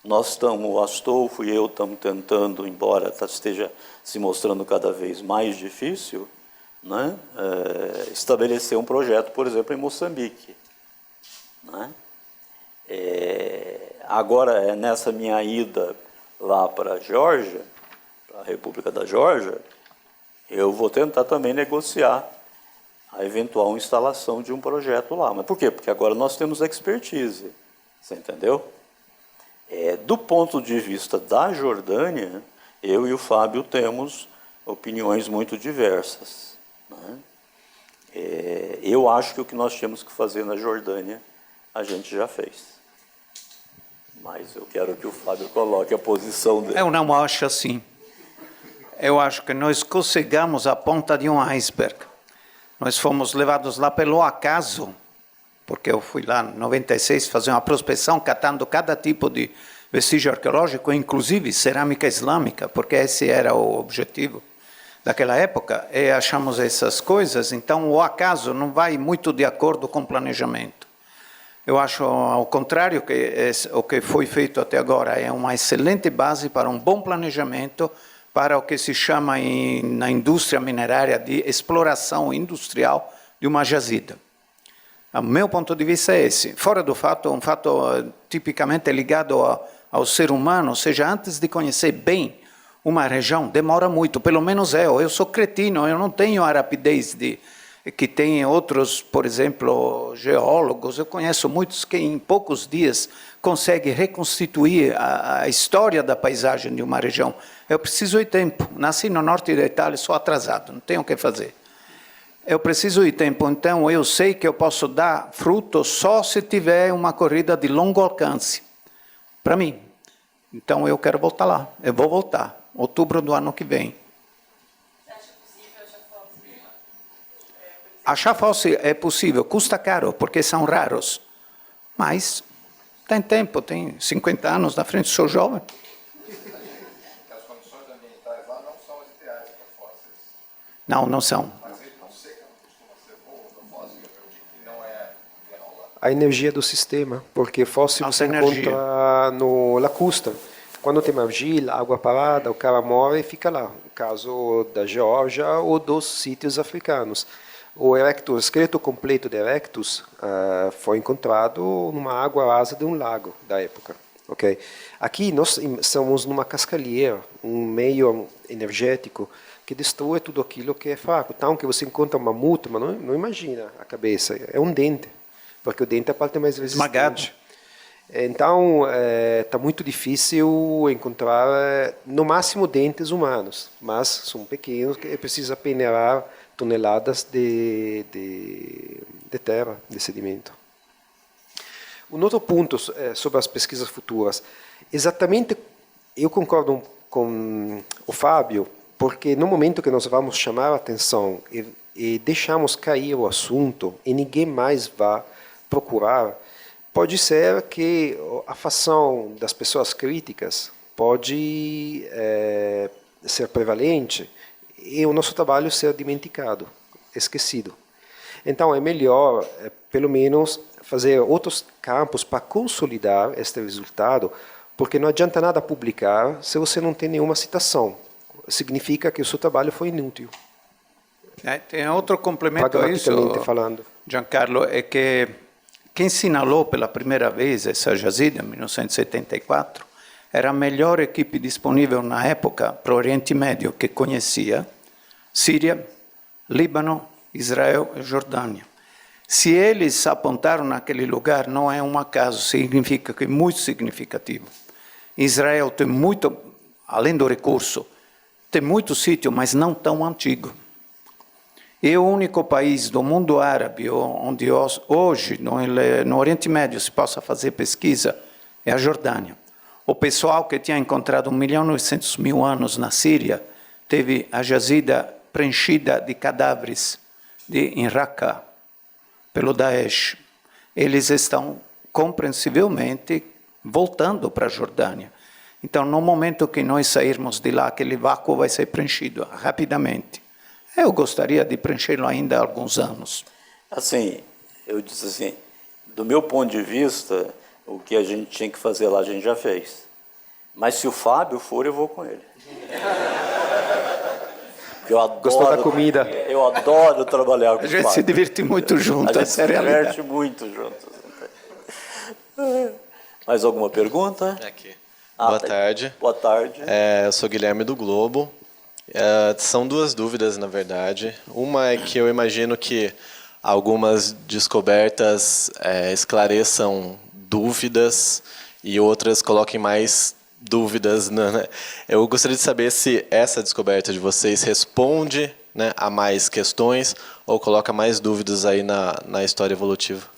Nós estamos, o Astolfo e eu estamos tentando, embora esteja se mostrando cada vez mais difícil, né, estabelecer um projeto, por exemplo, em Moçambique, né? Agora, nessa minha ida lá para a Geórgia, para a República da Geórgia, eu vou tentar também negociar a eventual instalação de um projeto lá. Mas por quê? Porque agora nós temos expertise, você entendeu? Do ponto de vista da Jordânia, eu e o Fábio temos opiniões muito diversas, né? Eu acho que o que nós tínhamos que fazer na Jordânia, a gente já fez. Mas eu quero que o Fábio coloque a posição dele. Eu não acho assim. Eu acho que nós conseguimos a ponta de um iceberg. Nós fomos levados lá pelo acaso, porque eu fui lá em 96 fazer uma prospecção, catando cada tipo de vestígio arqueológico, inclusive cerâmica islâmica, porque esse era o objetivo daquela época, e achamos essas coisas. Então, o acaso não vai muito de acordo com o planejamento. Eu acho, ao contrário, que o que foi feito até agora é uma excelente base para um bom planejamento, para o que se chama na indústria minerária de exploração industrial de uma jazida. O meu ponto de vista é esse. Fora do fato, um fato tipicamente ligado ao ser humano, ou seja, antes de conhecer bem uma região, demora muito, pelo menos eu sou cretino, eu não tenho a rapidez que tem outros, por exemplo, geólogos. Eu conheço muitos que em poucos dias conseguem reconstituir a história da paisagem de uma região. Eu preciso de tempo. Nasci no norte da Itália, sou atrasado, não tenho o que fazer. Eu preciso de tempo, então eu sei que eu posso dar fruto só se tiver uma corrida de longo alcance, para mim. Então eu quero voltar lá, eu vou voltar, outubro do ano que vem. Achar fóssil é possível, custa caro, porque são raros. Mas tem tempo, tem 50 anos na frente, sou jovem. As condições ambientais lá não são as ideais para fósseis. Não, não são. Mas ele não seca, não costuma ser boa para fóssil, o que não é ideal lá. A energia do sistema, porque fóssil Nossa você energia. encontra no lacusta. Quando tem argila, água parada, o cara morre e fica lá. No caso da Geórgia ou dos sítios africanos. O esqueleto completo de Erectus foi encontrado numa água rasa de um lago da época. Okay? Aqui nós estamos numa cascalheira, um meio energético que destrói tudo aquilo que é fraco. Então, que você encontra um mamute, mas não imagina a cabeça, é um dente, porque o dente é a parte mais resistente. Esmagado. Então, está muito difícil encontrar, no máximo, dentes humanos, mas são pequenos, que precisa peneirar toneladas de terra, de sedimento. Um outro ponto sobre as pesquisas futuras. Exatamente, eu concordo com o Fábio, porque no momento que nós vamos chamar a atenção e deixamos cair o assunto e ninguém mais vai procurar, pode ser que a fação das pessoas críticas pode ser prevalente e o nosso trabalho ser dimenticado, esquecido. Então, é melhor, pelo menos, fazer outros campos para consolidar este resultado, porque não adianta nada publicar se você não tem nenhuma citação. Significa que o seu trabalho foi inútil. Tem outro complemento a isso, falando. Giancarlo, é que quem sinalou pela primeira vez essa jazida, em 1974, era a melhor equipe disponível na época para o Oriente Médio, que conhecia Síria, Líbano, Israel e Jordânia. Se eles apontaram naquele lugar, não é um acaso, significa que é muito significativo. Israel tem muito, além do recurso, tem muito sítio, mas não tão antigo. É o único país do mundo árabe onde hoje, no Oriente Médio, se possa fazer pesquisa, é a Jordânia. O pessoal que tinha encontrado 1.900.000 anos na Síria teve a jazida preenchida de cadáveres em Raqqa, pelo Daesh. Eles estão, compreensivelmente, voltando para a Jordânia. Então, no momento que nós sairmos de lá, aquele vácuo vai ser preenchido rapidamente. Eu gostaria de preenchê-lo ainda há alguns anos. Assim, eu disse assim, do meu ponto de vista, o que a gente tinha que fazer lá, a gente já fez. Mas se o Fábio for, eu vou com ele. Eu adoro, Gostou da comida? Eu adoro trabalhar com o Fábio. A gente se diverte muito junto. A gente se diverte muito juntos. Mais alguma pergunta? Aqui. Boa tarde. Boa tarde. Eu sou Guilherme do Globo. São duas dúvidas, na verdade. Uma é que eu imagino que algumas descobertas esclareçam dúvidas e outras coloquem mais dúvidas, né? Eu gostaria de saber se essa descoberta de vocês responde, né, a mais questões ou coloca mais dúvidas aí na história evolutiva.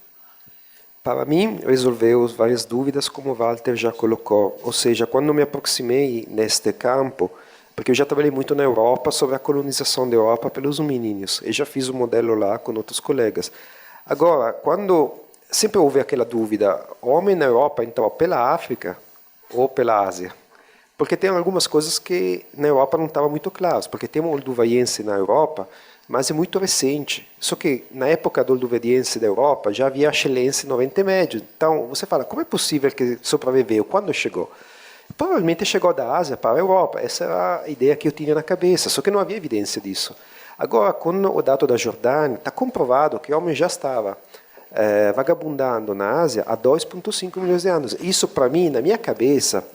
Para mim, resolveu várias dúvidas, como o Walter já colocou. Ou seja, quando me aproximei neste campo, porque eu já trabalhei muito na Europa sobre a colonização da Europa pelos hominíneos, e já fiz um modelo lá com outros colegas. Agora, quando sempre houve aquela dúvida, homem na Europa entrou pela África ou pela Ásia? Porque tem algumas coisas que na Europa não estavam muito claras, porque tem um olduvaiense na Europa, mas é muito recente. Só que na época do olduvaiense da Europa já havia Axelense no Oriente Médio. Então você fala, como é possível que sobreviveu? Quando chegou? Provavelmente chegou da Ásia para a Europa. Essa era a ideia que eu tinha na cabeça, só que não havia evidência disso. Agora, com o dado da Jordânia, está comprovado que o homem já estava vagabundando na Ásia há 2,5 milhões de anos. Isso, para mim, na minha cabeça,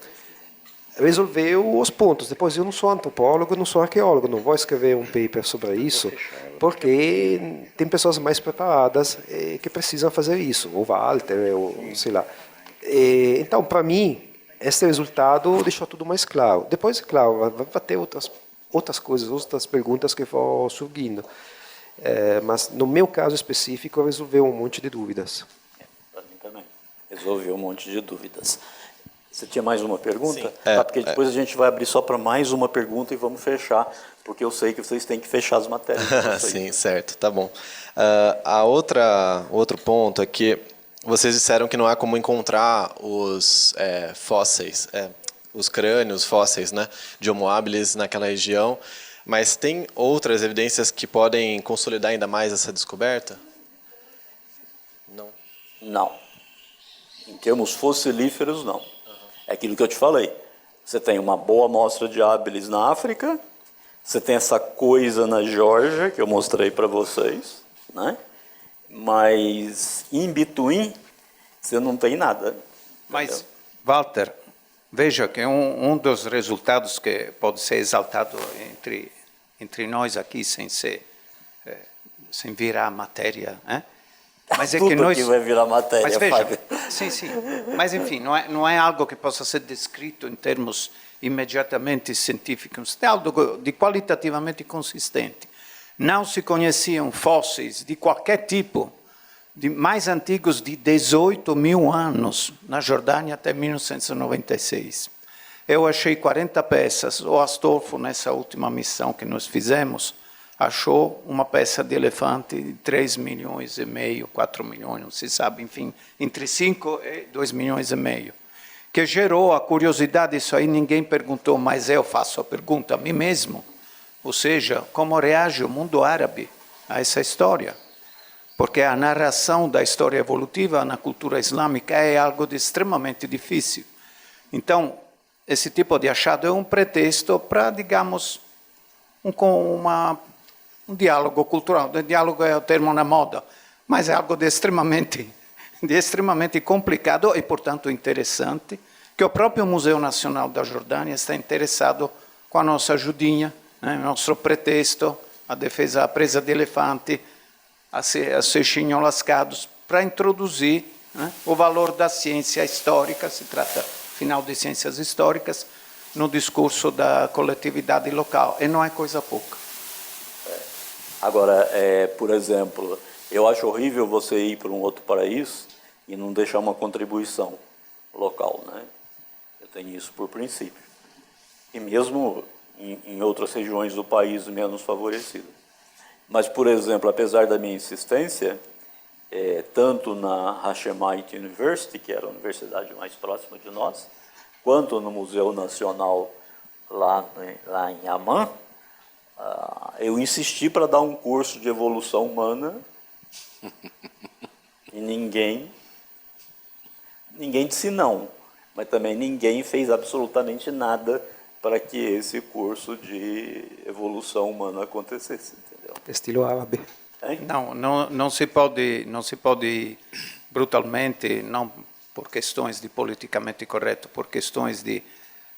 resolveu os pontos. Depois, eu não sou antropólogo, não sou arqueólogo, não vou escrever um paper sobre isso, porque tem pessoas mais preparadas que precisam fazer isso, ou Walter, ou sei lá. Então, para mim, esse resultado deixou tudo mais claro. Depois, claro, vai ter outras coisas, outras perguntas que vão surgindo. Mas, no meu caso específico, resolveu um monte de dúvidas. Para mim também. Resolveu um monte de dúvidas. Você tinha mais uma pergunta? Sim. Porque depois a gente vai abrir só para mais uma pergunta e vamos fechar, porque eu sei que vocês têm que fechar as matérias. Sim, certo, tá bom. Outro ponto é que vocês disseram que não há como encontrar os fósseis, os crânios fósseis, né, de Homo habilis naquela região, mas tem outras evidências que podem consolidar ainda mais essa descoberta? Não. Não. Em termos fossilíferos, não. É aquilo que eu te falei. Você tem uma boa amostra de habilis na África, você tem essa coisa na Geórgia, que eu mostrei para vocês, né? Mas, in between, você não tem nada. Mas, entendeu? Walter, veja que um dos resultados que pode ser exaltado entre nós aqui, sem virar matéria, né? Mas é Tudo que nós vai virar matéria, mas veja, Fábio. sim. Mas enfim, não é algo que possa ser descrito em termos imediatamente científicos. É algo de qualitativamente consistente. Não se conheciam fósseis de qualquer tipo, mais antigos de 18 mil anos, na Jordânia até 1996. Eu achei 40 peças. O Astolfo, nessa última missão que nós fizemos, achou uma peça de elefante de 3 milhões e meio, 4 milhões, não se sabe, enfim, entre 5 e 2 milhões e meio, que gerou a curiosidade. Isso aí ninguém perguntou, mas eu faço a pergunta a mim mesmo, ou seja, como reage o mundo árabe a essa história? Porque a narração da história evolutiva na cultura islâmica é algo de extremamente difícil. Então, esse tipo de achado é um pretexto para, digamos, um diálogo cultural. O diálogo é o termo na moda, mas é algo de extremamente complicado e, portanto, interessante, que o próprio Museu Nacional da Jordânia está interessado com a nossa ajudinha, né, nosso pretexto, a defesa, a presa de elefante, a seixinhos lascados, para introduzir, né, o valor da ciência histórica, se trata, afinal, de ciências históricas, no discurso da coletividade local, e não é coisa pouca. Agora, por exemplo, eu acho horrível você ir para um outro país e não deixar uma contribuição local, né? Eu tenho isso por princípio. E mesmo em outras regiões do país menos favorecidas. Mas, por exemplo, apesar da minha insistência, tanto na Hashemite University, que era a universidade mais próxima de nós, quanto no Museu Nacional lá em Amman, eu insisti para dar um curso de evolução humana e ninguém disse não, mas também ninguém fez absolutamente nada para que esse curso de evolução humana acontecesse, entendeu? Estilo árabe. Não se pode brutalmente, não por questões de politicamente correto, por questões de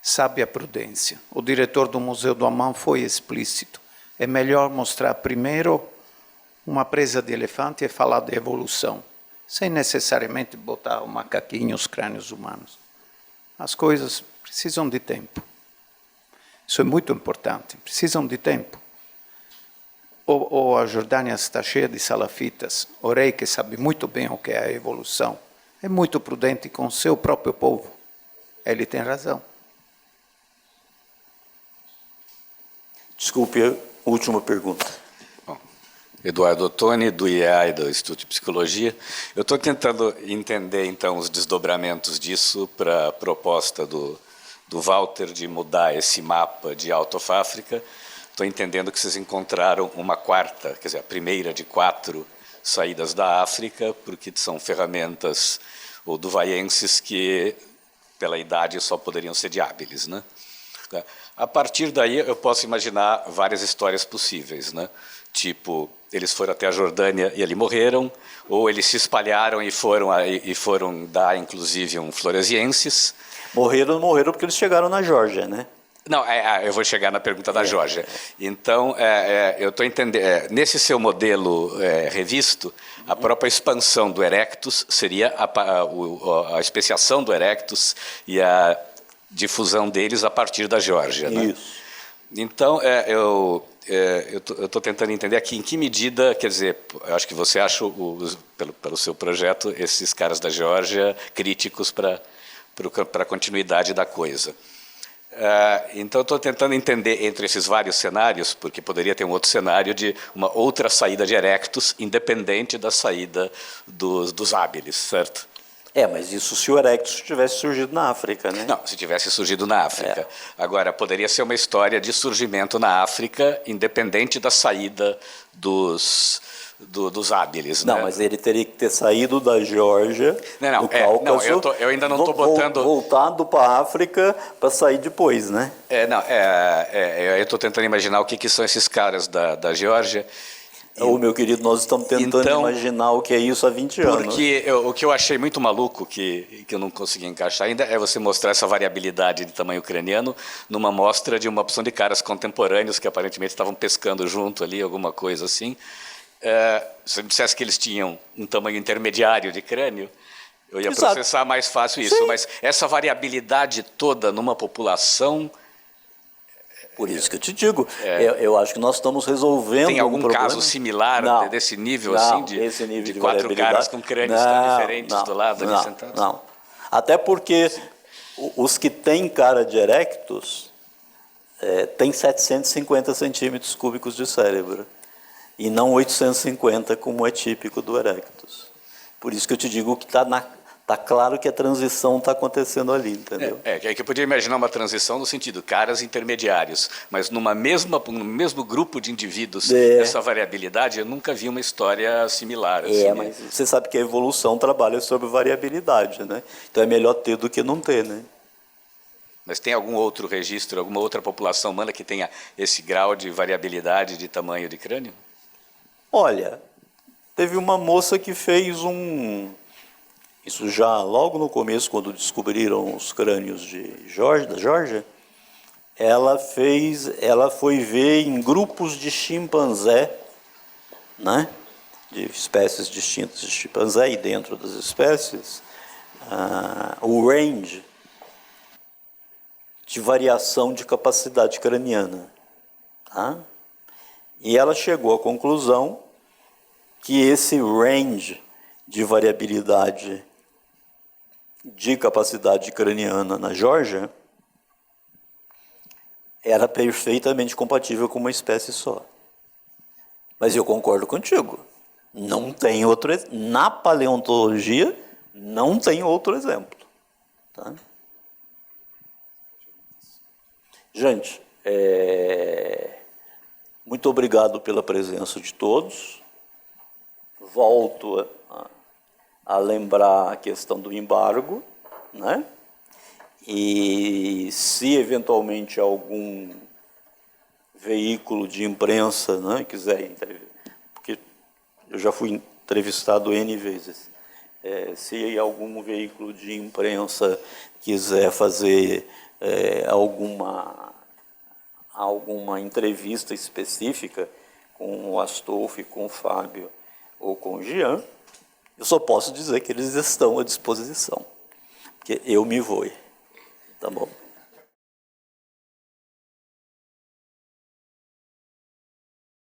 sábia prudência. O diretor do Museu do Amman foi explícito. É melhor mostrar primeiro uma presa de elefante e falar de evolução, sem necessariamente botar o macaquinho, os crânios humanos. As coisas precisam de tempo. Isso é muito importante, precisam de tempo. Ou a Jordânia está cheia de salafitas, o rei que sabe muito bem o que é a evolução, é muito prudente com o seu próprio povo. Ele tem razão. Desculpe, última pergunta. Eduardo Ottoni, do IEA e do Instituto de Psicologia. Eu estou tentando entender, então, os desdobramentos disso para a proposta do Walter de mudar esse mapa de Out of Africa. Estou entendendo que vocês encontraram uma quarta, quer dizer, a primeira de 4 saídas da África, porque são ferramentas olduvaienses que, pela idade, só poderiam ser de hábiles, né? A partir daí, eu posso imaginar várias histórias possíveis, né? Tipo, eles foram até a Jordânia e ali morreram, ou eles se espalharam e foram dar, inclusive, um floresienses. Morreram porque eles chegaram na Geórgia, né? Não, eu vou chegar na pergunta da Geórgia. Então, eu estou entendendo, nesse seu modelo revisto, a própria expansão do Erectus seria a especiação do Erectus e a difusão deles a partir da Geórgia, né? Isso. Então, eu estou tentando entender aqui em que medida, quer dizer, eu acho que você acha, pelo seu projeto, esses caras da Geórgia críticos para a continuidade da coisa. Então, eu estou tentando entender entre esses vários cenários, porque poderia ter um outro cenário de uma outra saída de Erectus, independente da saída dos hábiles, certo? Mas isso se o Erectus tivesse surgido na África, né? Não, se tivesse surgido na África. Agora, poderia ser uma história de surgimento na África, independente da saída dos hábiles, Não, né? mas ele teria que ter saído da Geórgia, do Cáucaso, eu ainda não estou botando... voltado para a África para sair depois, né? Eu estou tentando imaginar o que são esses caras da Geórgia. Meu querido, nós estamos tentando imaginar o que é isso há 20 anos. Porque o que eu achei muito maluco, que eu não consegui encaixar ainda, é você mostrar essa variabilidade de tamanho ucraniano numa mostra de uma opção de caras contemporâneos que aparentemente estavam pescando junto ali, alguma coisa assim. Se eu dissesse que eles tinham um tamanho intermediário de crânio, eu ia processar mais fácil isso. Sim. Mas essa variabilidade toda numa população... Por isso que eu te digo, eu acho que nós estamos resolvendo Tem algum problema. Caso similar desse nível, assim, de 4 caras com crânios tão diferentes do lado ali sentados? Não, até porque os que têm cara de Erectus têm 750 centímetros cúbicos de cérebro, e não 850, como é típico do Erectus. Por isso que eu te digo que está claro que a transição está acontecendo ali, entendeu? Que eu podia imaginar uma transição no sentido caras intermediários, mas no mesmo grupo de indivíduos, essa variabilidade, eu nunca vi uma história similar. Assim, mas você sabe que a evolução trabalha sobre variabilidade, né? Então é melhor ter do que não ter, né? Mas tem algum outro registro, alguma outra população humana que tenha esse grau de variabilidade de tamanho de crânio? Olha, teve uma moça que fez isso já logo no começo, quando descobriram os crânios da Geórgia, ela foi ver em grupos de chimpanzé, né, de espécies distintas de chimpanzé, e dentro das espécies, o range de variação de capacidade craniana. Tá? E ela chegou à conclusão que esse range de variabilidade de capacidade craniana na Geórgia era perfeitamente compatível com uma espécie só. Mas eu concordo contigo. Não tem outro, na paleontologia, não tem outro exemplo. Tá? Gente, muito obrigado pela presença de todos. Volto a lembrar a questão do embargo, né? E se eventualmente algum veículo de imprensa, né, quiser, porque eu já fui entrevistado N vezes, se algum veículo de imprensa quiser fazer alguma entrevista específica com o Astolfo, com o Fábio ou com o Jean, eu só posso dizer que eles estão à disposição, porque eu me vou. Tá bom.